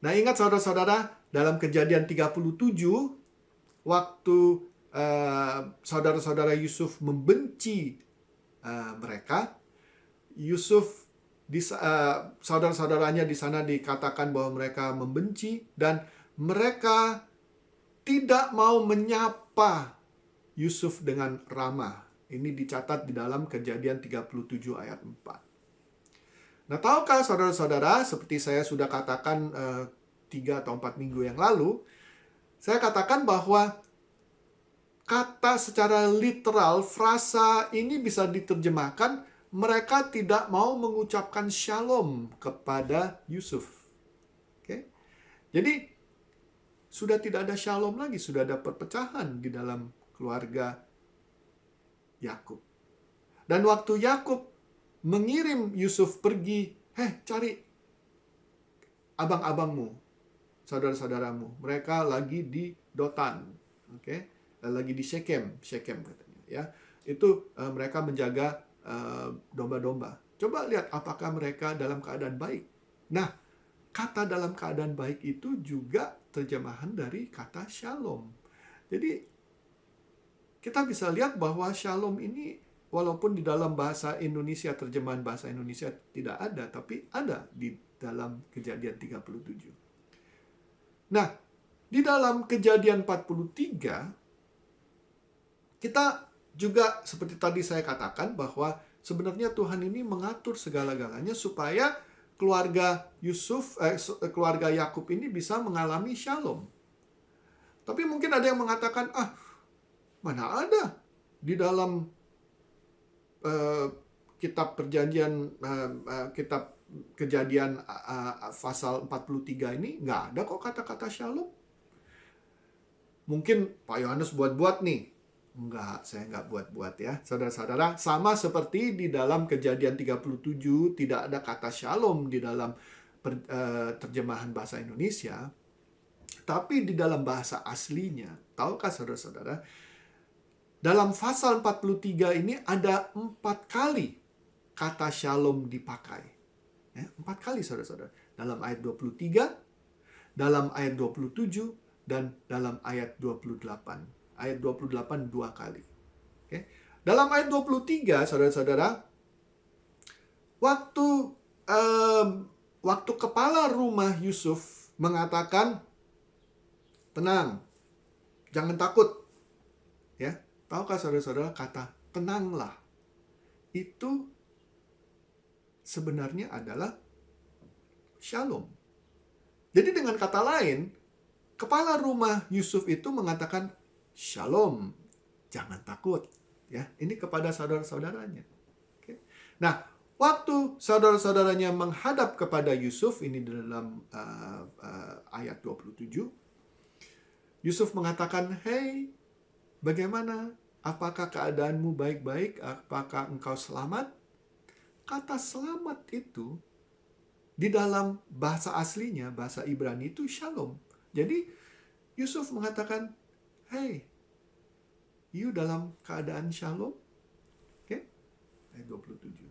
Speaker 1: Nah, ingat saudara-saudara, dalam Kejadian 37, waktu saudara-saudara Yusuf membenci mereka, Yusuf, saudara-saudaranya di sana dikatakan bahwa mereka membenci dan mereka tidak mau menyapa Yusuf dengan ramah. Ini dicatat di dalam Kejadian 37 ayat 4. Nah, tahukah saudara-saudara, seperti saya sudah katakan 3 atau 4 minggu yang lalu, saya katakan bahwa kata secara literal, frasa ini bisa diterjemahkan, mereka tidak mau mengucapkan shalom kepada Yusuf. Oke? Jadi, sudah tidak ada shalom lagi, sudah ada perpecahan di dalam keluarga Yakub. Dan waktu Yakub mengirim Yusuf pergi, cari abang-abangmu, saudara-saudaramu. Mereka lagi di Dotan, oke? Lagi di Shekem katanya, ya. Itu mereka menjaga domba-domba. Coba lihat apakah mereka dalam keadaan baik. Nah, kata dalam keadaan baik itu juga terjemahan dari kata shalom. Jadi kita bisa lihat bahwa shalom ini walaupun di dalam bahasa Indonesia, terjemahan bahasa Indonesia tidak ada, tapi ada di dalam Kejadian 37. Nah, di dalam Kejadian 43 kita juga seperti tadi saya katakan bahwa sebenarnya Tuhan ini mengatur segala-galanya supaya keluarga keluarga Yakub ini bisa mengalami shalom. Tapi mungkin ada yang mengatakan, mana ada di dalam kitab perjanjian, kitab Kejadian pasal 43 ini nggak ada kok kata-kata shalom. Mungkin Pak Yohanes buat-buat nih. Enggak, saya enggak buat-buat ya. Saudara-saudara, sama seperti di dalam Kejadian 37 tidak ada kata shalom di dalam terjemahan bahasa Indonesia. Tapi di dalam bahasa aslinya, tahukah saudara-saudara, dalam pasal 43 ini ada 4 kali kata shalom dipakai. 4 kali saudara-saudara. Dalam ayat 23, dalam ayat 27, dan dalam ayat 28. Ayat 28 2 kali. Oke. Dalam ayat 23, saudara-saudara, waktu waktu kepala rumah Yusuf mengatakan, tenang, jangan takut. Ya, tahukah saudara-saudara, kata tenanglah itu sebenarnya adalah shalom. Jadi dengan kata lain, kepala rumah Yusuf itu mengatakan shalom, jangan takut. Ya, ini kepada saudara-saudaranya. Oke. Nah, waktu saudara-saudaranya menghadap kepada Yusuf, ini dalam ayat 27, Yusuf mengatakan, "Hei, bagaimana? Apakah keadaanmu baik-baik? Apakah engkau selamat?" Kata selamat itu di dalam bahasa aslinya, bahasa Ibrani itu shalom. Jadi Yusuf mengatakan, "Hei, you dalam keadaan shalom?" Oke? Ayat 27.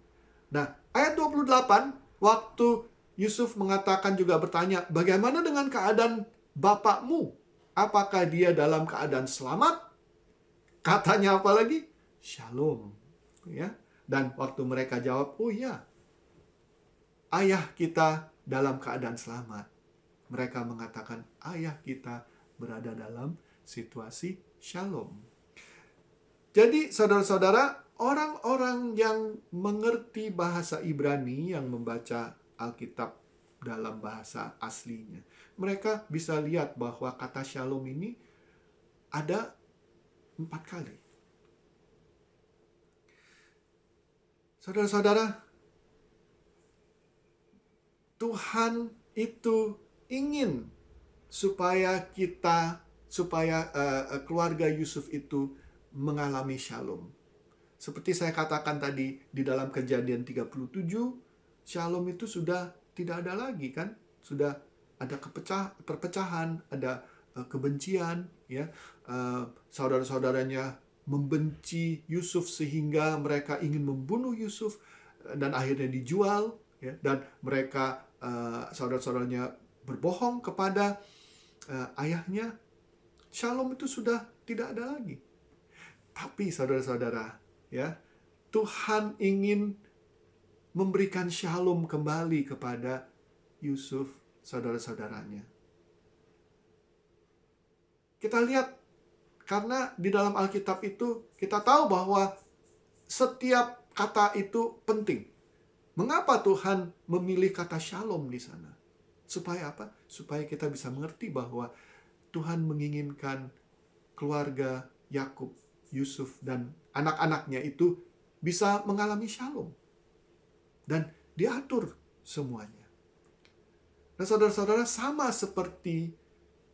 Speaker 1: Nah, ayat 28, waktu Yusuf mengatakan juga bertanya, "Bagaimana dengan keadaan bapakmu? Apakah dia dalam keadaan selamat?" Katanya apa lagi? Shalom. Ya. Dan waktu mereka jawab, "Oh ya, ayah kita dalam keadaan selamat." Mereka mengatakan, ayah kita berada dalam situasi shalom. Jadi saudara-saudara, orang-orang yang mengerti bahasa Ibrani, yang membaca Alkitab dalam bahasa aslinya, mereka bisa lihat bahwa kata shalom ini ada 4 kali. Saudara-saudara, Tuhan itu ingin supaya keluarga Yusuf itu mengalami shalom. Seperti saya katakan tadi di dalam Kejadian 37, shalom itu sudah tidak ada lagi kan? Sudah ada perpecahan, ada kebencian, ya. Saudara-saudaranya membenci Yusuf sehingga mereka ingin membunuh Yusuf dan akhirnya dijual, ya. Dan mereka saudara-saudaranya berbohong kepada ayahnya. Shalom itu sudah tidak ada lagi. Tapi saudara-saudara, ya, Tuhan ingin memberikan shalom kembali kepada Yusuf, saudara-saudaranya. Kita lihat, karena di dalam Alkitab itu kita tahu bahwa setiap kata itu penting. Mengapa Tuhan memilih kata shalom di sana? Supaya apa? Supaya kita bisa mengerti bahwa Tuhan menginginkan keluarga Yakub, Yusuf, dan anak-anaknya itu bisa mengalami shalom. Dan diatur semuanya. Nah, saudara-saudara, sama seperti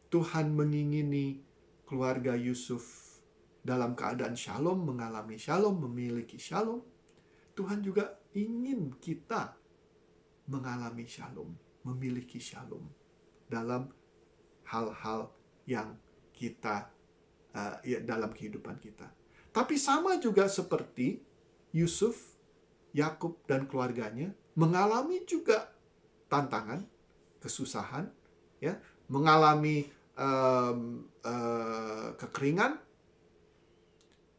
Speaker 1: Tuhan mengingini keluarga Yusuf dalam keadaan shalom, mengalami shalom, memiliki shalom, Tuhan juga ingin kita mengalami shalom, memiliki shalom dalam hal-hal yang kita dalam kehidupan kita. Tapi sama juga seperti Yusuf, Yakub dan keluarganya mengalami juga tantangan, kesusahan, ya, mengalami kekeringan.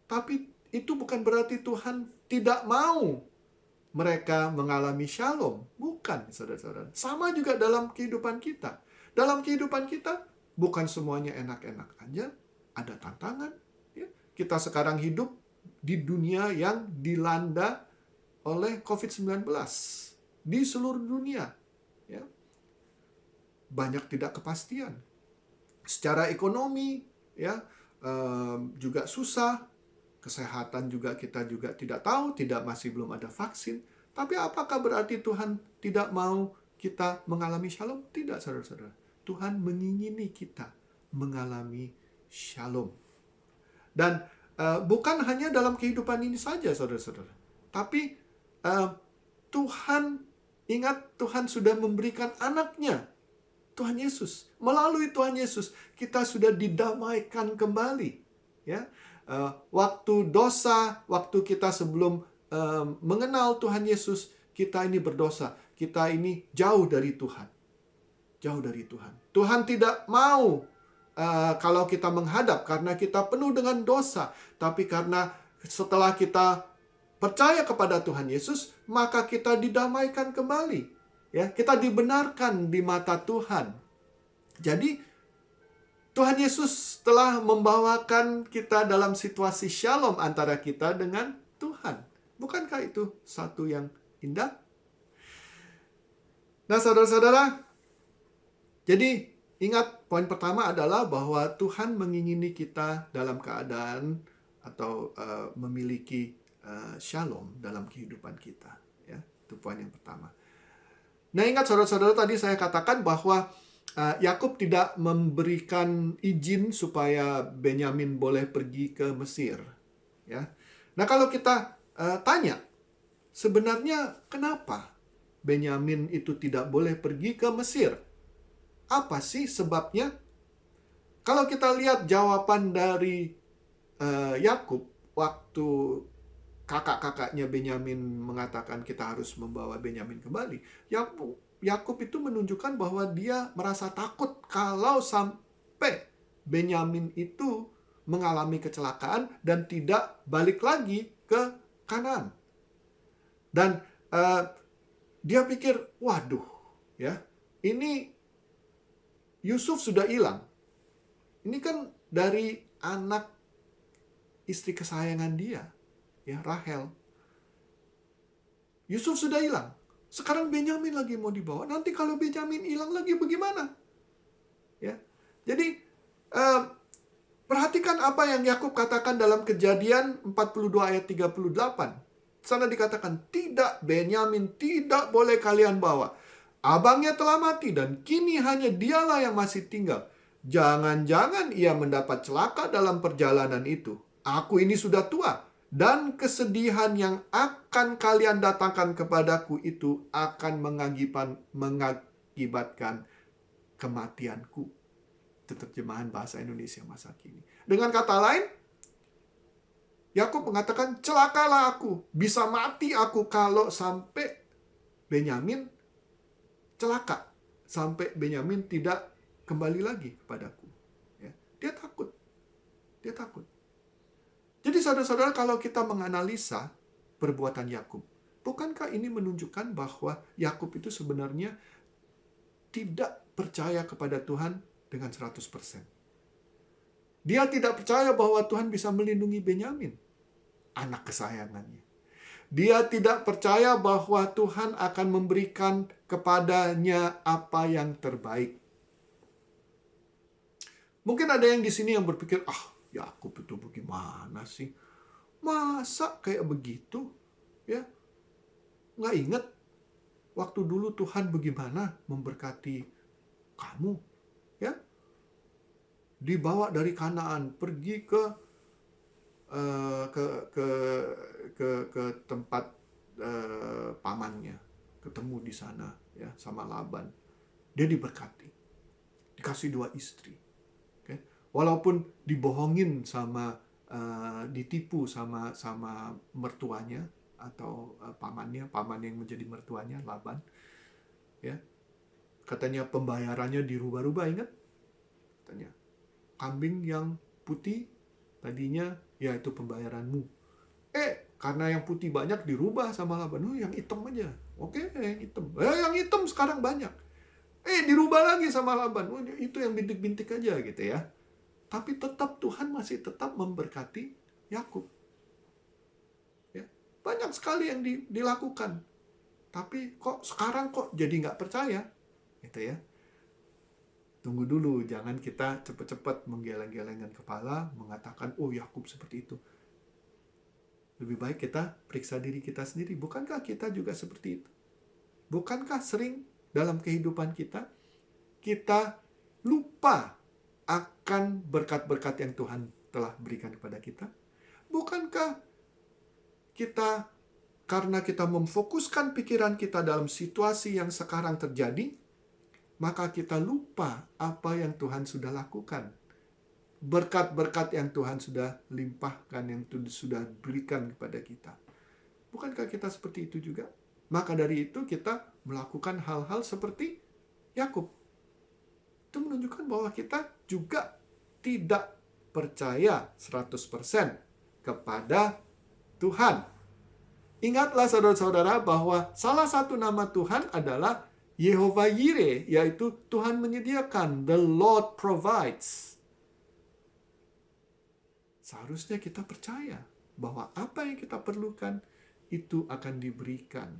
Speaker 1: Tapi itu bukan berarti Tuhan tidak mau mereka mengalami shalom. Bukan, saudara-saudara. Sama juga dalam kehidupan kita. Dalam kehidupan kita, bukan semuanya enak-enak aja. Ada tantangan. Ya. Kita sekarang hidup di dunia yang dilanda oleh COVID-19. Di seluruh dunia. Ya. Banyak tidak kepastian. Secara ekonomi, ya, juga susah. Kesehatan juga kita juga tidak tahu, masih belum ada vaksin. Tapi apakah berarti Tuhan tidak mau kita mengalami shalom? Tidak, saudara-saudara. Tuhan mengingini kita mengalami shalom. Dan bukan hanya dalam kehidupan ini saja, saudara-saudara. Tapi Tuhan sudah memberikan anaknya, Tuhan Yesus. Melalui Tuhan Yesus, kita sudah didamaikan kembali. Ya. Waktu dosa, waktu kita sebelum mengenal Tuhan Yesus, kita ini berdosa. Kita ini jauh dari Tuhan. Jauh dari Tuhan. Tuhan tidak mau kalau kita menghadap karena kita penuh dengan dosa. Tapi karena setelah kita percaya kepada Tuhan Yesus, maka kita didamaikan kembali. Ya, kita dibenarkan di mata Tuhan. Jadi Tuhan Yesus telah membawakan kita dalam situasi shalom antara kita dengan Tuhan. Bukankah itu satu yang indah? Nah, saudara-saudara, jadi ingat poin pertama adalah bahwa Tuhan mengingini kita dalam keadaan atau memiliki shalom dalam kehidupan kita. Ya, itu poin yang pertama. Nah, ingat saudara-saudara, tadi saya katakan bahwa Yakub tidak memberikan izin supaya Benyamin boleh pergi ke Mesir. Ya. Nah, kalau kita tanya, sebenarnya kenapa Benyamin itu tidak boleh pergi ke Mesir? Apa sih sebabnya? Kalau kita lihat jawaban dari Yakub waktu kakak-kakaknya Benyamin mengatakan kita harus membawa Benyamin kembali, Yakub itu menunjukkan bahwa dia merasa takut kalau sampai Benyamin itu mengalami kecelakaan dan tidak balik lagi ke Kanaan. Dan dia pikir, waduh, ya, ini Yusuf sudah hilang. Ini kan dari anak istri kesayangan dia, ya, Rahel. Yusuf sudah hilang. Sekarang Benyamin lagi mau dibawa. Nanti kalau Benyamin hilang lagi bagaimana? Ya. Jadi perhatikan apa yang Yakub katakan dalam Kejadian 42 ayat 38. Sana dikatakan, tidak, Benyamin tidak boleh kalian bawa. Abangnya telah mati dan kini hanya dialah yang masih tinggal. Jangan-jangan ia mendapat celaka dalam perjalanan itu. Aku ini sudah tua. Dan kesedihan yang akan kalian datangkan kepadaku itu akan mengakibatkan kematianku. Itu terjemahan bahasa Indonesia masa kini. Dengan kata lain, Yakub mengatakan, celakalah aku, bisa mati aku kalau sampai Benyamin celaka. Sampai Benyamin tidak kembali lagi kepadaku. Ya, dia takut. Dia takut. Jadi saudara-saudara, kalau kita menganalisa perbuatan Yakub, bukankah ini menunjukkan bahwa Yakub itu sebenarnya tidak percaya kepada Tuhan dengan 100%. Dia tidak percaya bahwa Tuhan bisa melindungi Benyamin, anak kesayangannya. Dia tidak percaya bahwa Tuhan akan memberikan kepadanya apa yang terbaik. Mungkin ada yang di sini yang berpikir, Yakub itu bagaimana sih? Masa kayak begitu? Ya, nggak ingat waktu dulu Tuhan bagaimana memberkati kamu? Ya, dibawa dari Kanaan pergi ke tempat pamannya, ketemu di sana ya sama Laban. Dia diberkati, dikasih 2 istri. Walaupun dibohongin sama ditipu sama mertuanya atau paman yang menjadi mertuanya, Laban. Ya. Katanya pembayarannya dirubah-rubah, ingat? Katanya kambing yang putih tadinya ya itu pembayaranmu. Karena yang putih banyak dirubah sama Laban. Yang hitam aja. Oke, yang hitam. Yang hitam sekarang banyak. Dirubah lagi sama Laban. Itu yang bintik-bintik aja gitu ya. Tapi tetap Tuhan masih tetap memberkati Yakub. Ya, banyak sekali yang dilakukan. Tapi sekarang jadi nggak percaya, gitu ya. Tunggu dulu, jangan kita cepat-cepat menggeleng-gelengkan kepala, mengatakan, Yakub seperti itu. Lebih baik kita periksa diri kita sendiri. Bukankah kita juga seperti itu? Bukankah sering dalam kehidupan kita lupa akan berkat-berkat yang Tuhan telah berikan kepada kita? Bukankah kita, karena kita memfokuskan pikiran kita dalam situasi yang sekarang terjadi, maka kita lupa apa yang Tuhan sudah lakukan. Berkat-berkat yang Tuhan sudah limpahkan, yang sudah berikan kepada kita. Bukankah kita seperti itu juga? Maka dari itu kita melakukan hal-hal seperti Yakub. Itu menunjukkan bahwa kita juga tidak percaya 100% kepada Tuhan. Ingatlah saudara-saudara bahwa salah satu nama Tuhan adalah Yehova Yireh, yaitu Tuhan menyediakan, the Lord provides. Seharusnya kita percaya bahwa apa yang kita perlukan itu akan diberikan.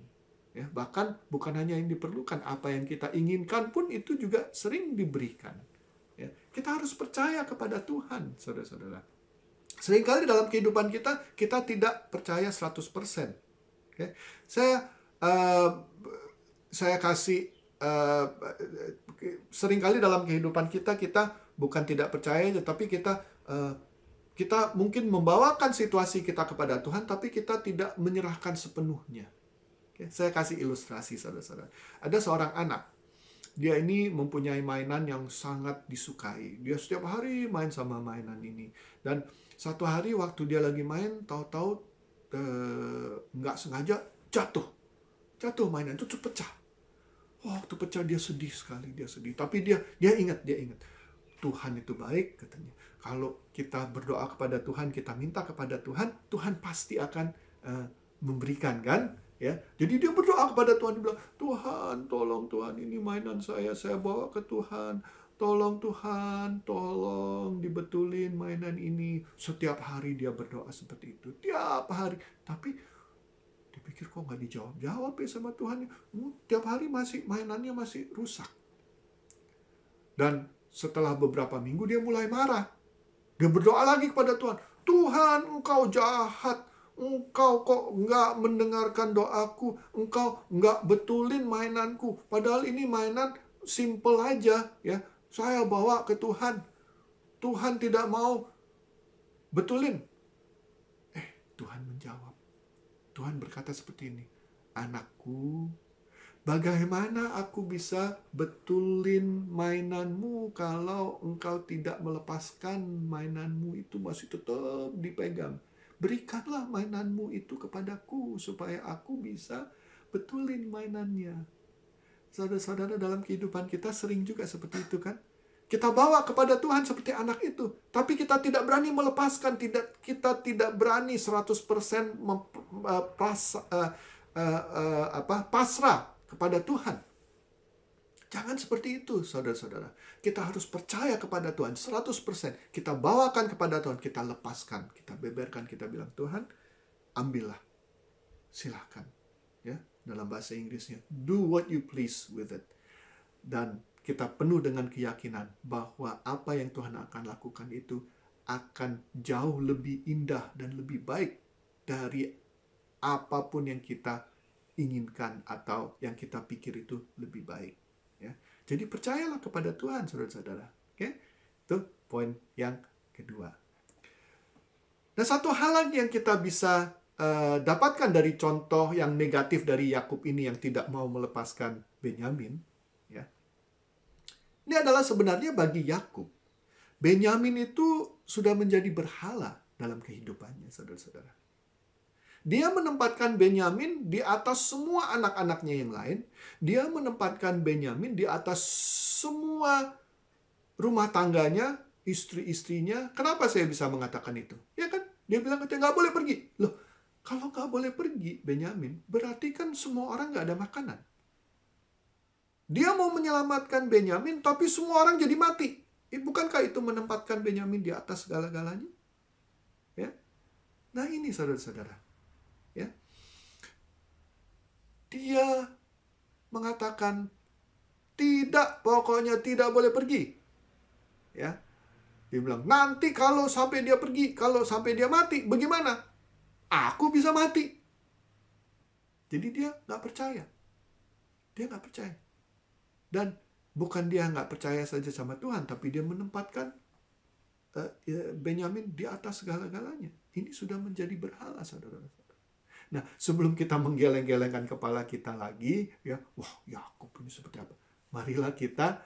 Speaker 1: Ya, bahkan bukan hanya yang diperlukan, apa yang kita inginkan pun itu juga sering diberikan. Ya, kita harus percaya kepada Tuhan, saudara-saudara. Seringkali dalam kehidupan kita tidak percaya 100%. Okay? Saya kasih seringkali dalam kehidupan kita bukan tidak percaya, tetapi kita mungkin membawakan situasi kita kepada Tuhan, tapi kita tidak menyerahkan sepenuhnya. Okay? Saya kasih ilustrasi, saudara-saudara. Ada seorang anak, dia ini mempunyai mainan yang sangat disukai. Dia setiap hari main sama mainan ini. Dan satu hari waktu dia lagi main, tahu-tahu nggak sengaja jatuh mainan itu pecah. Waktu pecah dia sedih sekali, dia sedih. Tapi dia ingat Tuhan itu baik, katanya. Kalau kita berdoa kepada Tuhan, kita minta kepada Tuhan, Tuhan pasti akan memberikan, kan? Ya, jadi dia berdoa kepada Tuhan, dia bilang, Tuhan, tolong Tuhan, ini mainan saya bawa ke Tuhan. Tolong Tuhan, tolong dibetulin mainan ini. Setiap hari dia berdoa seperti itu. Tiap hari. Tapi dipikir kok nggak dijawab-jawab ya sama Tuhan. Tiap hari mainannya masih rusak. Dan setelah beberapa minggu dia mulai marah. Dia berdoa lagi kepada Tuhan. Tuhan, Engkau jahat. Engkau kok nggak mendengarkan doaku. Engkau nggak betulin mainanku. Padahal ini mainan simple aja, ya. Saya bawa ke Tuhan. Tuhan tidak mau betulin. Tuhan menjawab. Tuhan berkata seperti ini. Anakku, bagaimana aku bisa betulin mainanmu kalau engkau tidak melepaskan mainanmu itu masih tetap dipegang. Berikanlah mainanmu itu kepadaku supaya aku bisa betulin mainannya. Saudara-saudara, dalam kehidupan kita sering juga seperti itu, kan? Kita bawa kepada Tuhan seperti anak itu, tapi kita tidak berani melepaskan, kita tidak berani 100% pasrah kepada Tuhan. Jangan seperti itu, saudara-saudara. Kita harus percaya kepada Tuhan 100%. Kita bawakan kepada Tuhan, kita lepaskan, kita beberkan, kita bilang, Tuhan, ambillah. Silahkan. Ya, dalam bahasa Inggrisnya, do what you please with it. Dan kita penuh dengan keyakinan bahwa apa yang Tuhan akan lakukan itu akan jauh lebih indah dan lebih baik dari apapun yang kita inginkan atau yang kita pikir itu lebih baik. Ya. Jadi percayalah kepada Tuhan, saudara-saudara. Oke? Itu poin yang kedua. Nah, satu hal lagi yang kita bisa dapatkan dari contoh yang negatif dari Yakub ini yang tidak mau melepaskan Benyamin, ya. Ini adalah sebenarnya bagi Yakub, Benyamin itu sudah menjadi berhala dalam kehidupannya, saudara-saudara. Dia menempatkan Benyamin di atas semua anak-anaknya yang lain. Dia menempatkan Benyamin di atas semua rumah tangganya, istri-istrinya. Kenapa saya bisa mengatakan itu? Ya kan? Dia bilang katanya nggak boleh pergi. Loh, kalau nggak boleh pergi Benyamin, berarti kan semua orang nggak ada makanan. Dia mau menyelamatkan Benyamin, tapi semua orang jadi mati. Bukankah itu menempatkan Benyamin di atas segala-galanya? Ya. Nah, ini saudara-saudara. Ya. Dia mengatakan tidak, pokoknya tidak boleh pergi. Ya. Dia bilang, nanti kalau sampai dia pergi, kalau sampai dia mati, bagaimana? Aku bisa mati. Jadi dia nggak percaya. Dia nggak percaya. Dan bukan dia nggak percaya saja sama Tuhan, tapi dia menempatkan Benyamin di atas segala-galanya. Ini sudah menjadi berhala, saudara-saudara. Nah, sebelum kita menggeleng-gelengkan kepala kita lagi, ya, wah, Yakub ini seperti apa? Marilah kita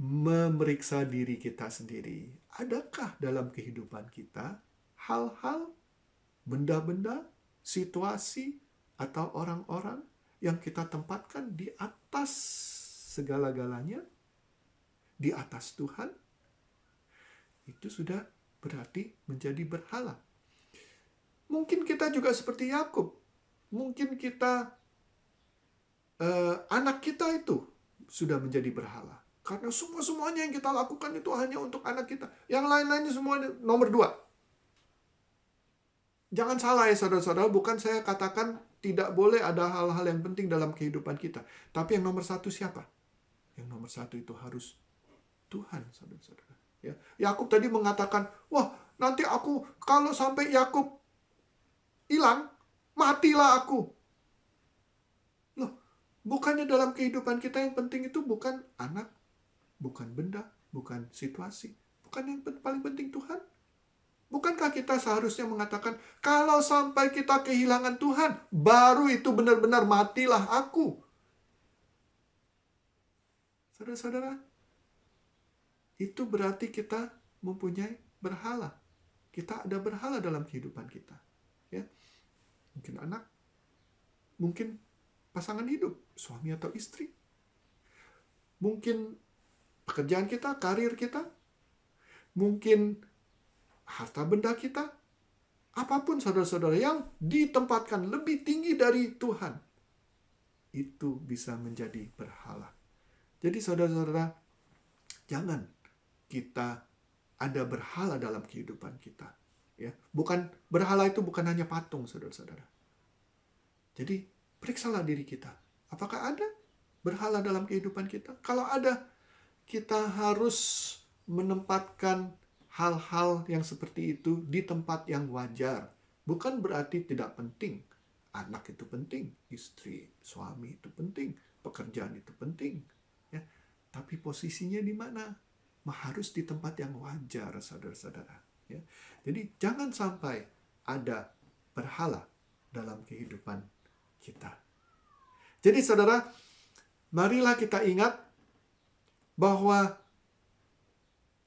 Speaker 1: memeriksa diri kita sendiri. Adakah dalam kehidupan kita hal-hal, benda-benda, situasi, atau orang-orang yang kita tempatkan di atas segala-galanya, di atas Tuhan? Itu sudah berarti menjadi berhala. Mungkin kita juga seperti Yakub. Mungkin kita, anak kita itu sudah menjadi berhala. Karena semuanya yang kita lakukan itu hanya untuk anak kita. Yang lain-lainnya semuanya nomor 2. Jangan salah ya saudara-saudara, bukan saya katakan tidak boleh ada hal-hal yang penting dalam kehidupan kita. Tapi yang nomor 1 siapa? Yang nomor 1 itu harus Tuhan, saudara-saudara. Ya, Yakub tadi mengatakan, wah nanti aku kalau sampai Yakub hilang, matilah aku. Loh, bukannya dalam kehidupan kita yang penting itu bukan anak, bukan benda, bukan situasi. Bukan yang paling penting Tuhan. Bukankah kita seharusnya mengatakan, kalau sampai kita kehilangan Tuhan, baru itu benar-benar matilah aku. Saudara-saudara, itu berarti kita mempunyai berhala. Kita ada berhala dalam kehidupan kita. Ya, mungkin anak, mungkin pasangan hidup, suami atau istri. Mungkin pekerjaan kita, karir kita. Mungkin harta benda kita. Apapun saudara-saudara yang ditempatkan lebih tinggi dari Tuhan, itu bisa menjadi berhala. Jadi saudara-saudara, jangan kita ada berhala dalam kehidupan kita. Ya, berhala itu bukan hanya patung, saudara-saudara. Jadi periksalah diri kita. Apakah ada berhala dalam kehidupan kita? Kalau ada, kita harus menempatkan hal-hal yang seperti itu di tempat yang wajar. Bukan berarti tidak penting. Anak itu penting, istri, suami itu penting, pekerjaan itu penting. Ya, tapi posisinya di mana? Harus di tempat yang wajar, saudara-saudara. Ya. Jadi jangan sampai ada berhala dalam kehidupan kita. Jadi saudara, marilah kita ingat bahwa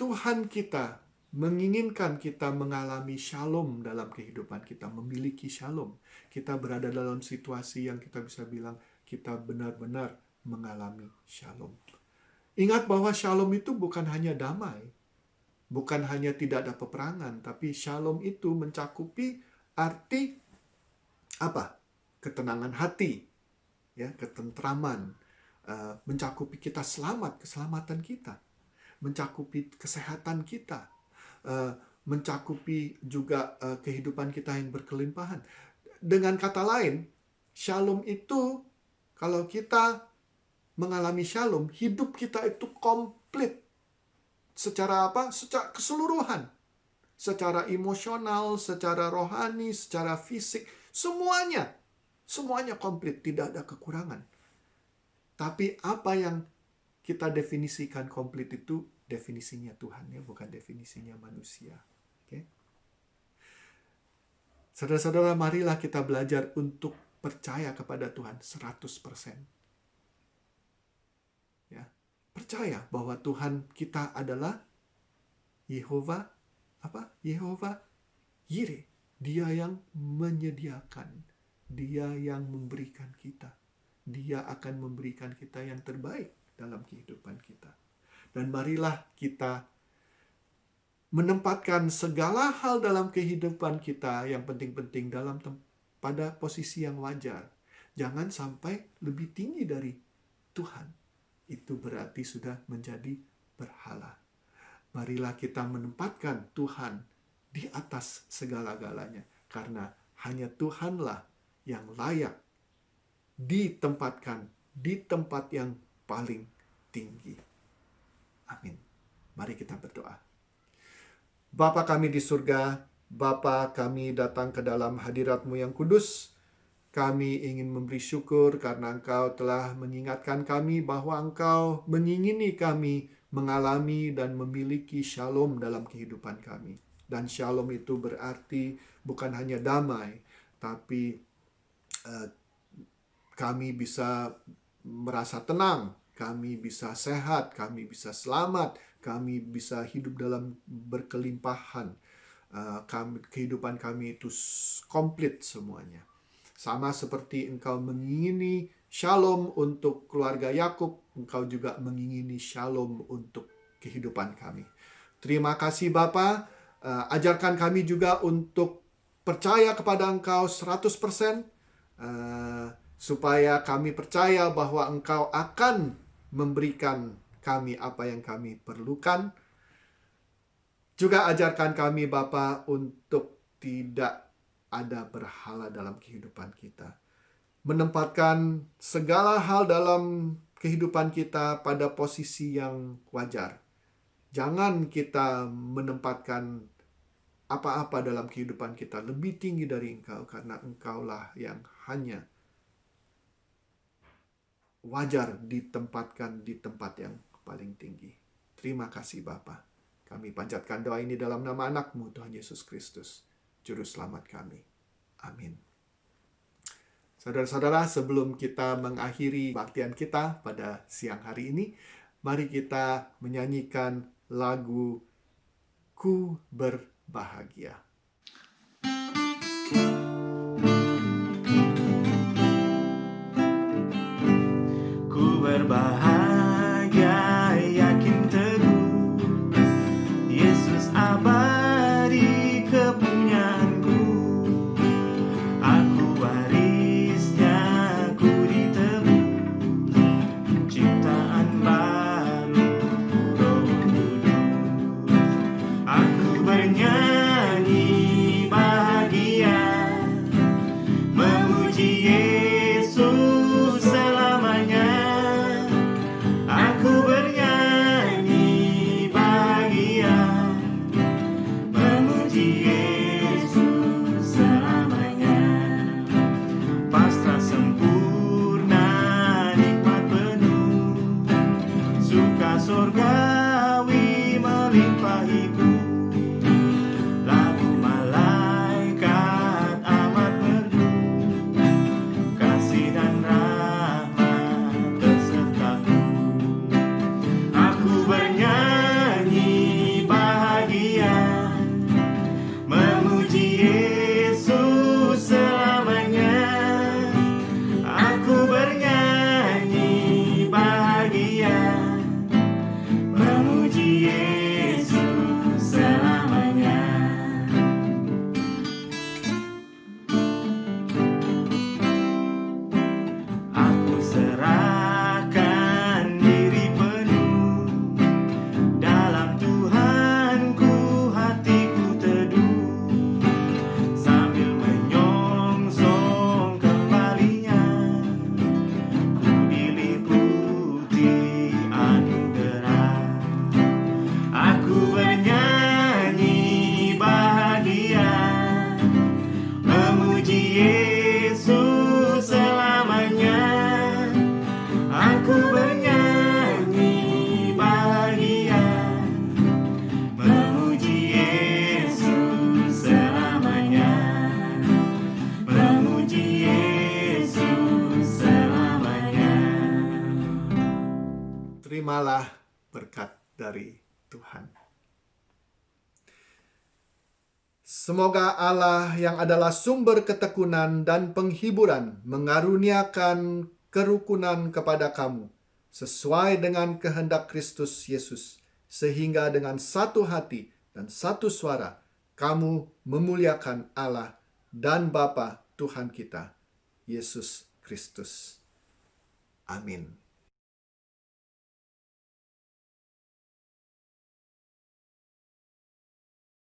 Speaker 1: Tuhan kita menginginkan kita mengalami shalom dalam kehidupan kita, memiliki shalom. Kita berada dalam situasi yang kita bisa bilang kita benar-benar mengalami shalom. Ingat bahwa shalom itu bukan hanya damai, bukan hanya tidak ada peperangan, tapi shalom itu mencakupi arti apa? Ketenangan hati, ya, ketentraman, mencakupi kita selamat, keselamatan kita, mencakupi kesehatan kita, mencakupi juga kehidupan kita yang berkelimpahan. Dengan kata lain, shalom itu kalau kita mengalami shalom, hidup kita itu komplit. Secara apa? Secara keseluruhan. Secara emosional, secara rohani, secara fisik, semuanya. Semuanya komplit, tidak ada kekurangan. Tapi apa yang kita definisikan komplit itu definisinya Tuhan, ya, bukan definisinya manusia. Oke? Saudara-saudara, marilah kita belajar untuk percaya kepada Tuhan 100%. Ya, percaya bahwa Tuhan kita adalah Yehova Yire. Dia yang menyediakan, Dia yang memberikan kita. Dia akan memberikan kita yang terbaik dalam kehidupan kita. Dan marilah kita menempatkan segala hal dalam kehidupan kita yang penting-penting pada posisi yang wajar. Jangan sampai lebih tinggi dari Tuhan. Itu berarti sudah menjadi berhala. Marilah kita menempatkan Tuhan di atas segala-galanya. Karena hanya Tuhanlah yang layak ditempatkan di tempat yang paling tinggi. Amin. Mari kita berdoa. Bapa kami di surga, Bapa kami datang ke dalam hadirat-Mu yang kudus. Kami ingin memberi syukur karena Engkau telah mengingatkan kami bahwa Engkau mengingini kami mengalami dan memiliki shalom dalam kehidupan kami. Dan shalom itu berarti bukan hanya damai, tapi kami bisa merasa tenang, kami bisa sehat, kami bisa selamat, kami bisa hidup dalam berkelimpahan. Kehidupan kami itu komplit semuanya. Sama seperti Engkau mengingini shalom untuk keluarga Yakub, Engkau juga mengingini shalom untuk kehidupan kami. Terima kasih Bapa. Ajarkan kami juga untuk percaya kepada Engkau 100%. supaya kami percaya bahwa Engkau akan memberikan kami apa yang kami perlukan. Juga ajarkan kami Bapa untuk tidak ada berhala dalam kehidupan kita. Menempatkan segala hal dalam kehidupan kita pada posisi yang wajar. Jangan kita menempatkan apa-apa dalam kehidupan kita lebih tinggi dari Engkau, karena Engkaulah yang hanya wajar ditempatkan di tempat yang paling tinggi. Terima kasih Bapa. Kami panjatkan doa ini dalam nama anak-Mu Tuhan Yesus Kristus, Juru Selamat kami. Amin. Saudara-saudara, sebelum kita mengakhiri baktian kita pada siang hari ini, mari kita menyanyikan lagu Ku Berbahagia.
Speaker 2: Ku berbahagia, yakin teguh, Yesus abadi kepunyaanku. Aku warisnya, ku ditebus, ciptaan baru, Roh Kudus. Aku bernyanyi bahagia, memuji Yesus selamanya. Aku bernyanyi bahagia, memuji Yesus selamanya. Pasrah sempurna, nikmat penuh, suka surgawi melimpahiku. Lagu malaikat amat merdu, kasih dan rahmat besertaku. Aku bernyanyi bahagia, memuji Yesus selamanya. Aku bernyanyi bahagia, memuji Yesus selamanya. Aku serahkan diri penuh, dalam Tuhanku hatiku teduh, sambil menyongsong kembalinya, ku diliputi anugerah. Aku bernyanyi bahagia, memuji Yesus selamanya. Aku bernyanyi bahagia, memuji Yesus selamanya. Memuji Yesus selamanya.
Speaker 1: Terimalah berkat dari Tuhan. Semoga Allah yang adalah sumber ketekunan dan penghiburan mengaruniakan kerukunan kepada kamu sesuai dengan kehendak Kristus Yesus, sehingga dengan satu hati dan satu suara kamu memuliakan Allah dan Bapa Tuhan kita, Yesus Kristus. Amin.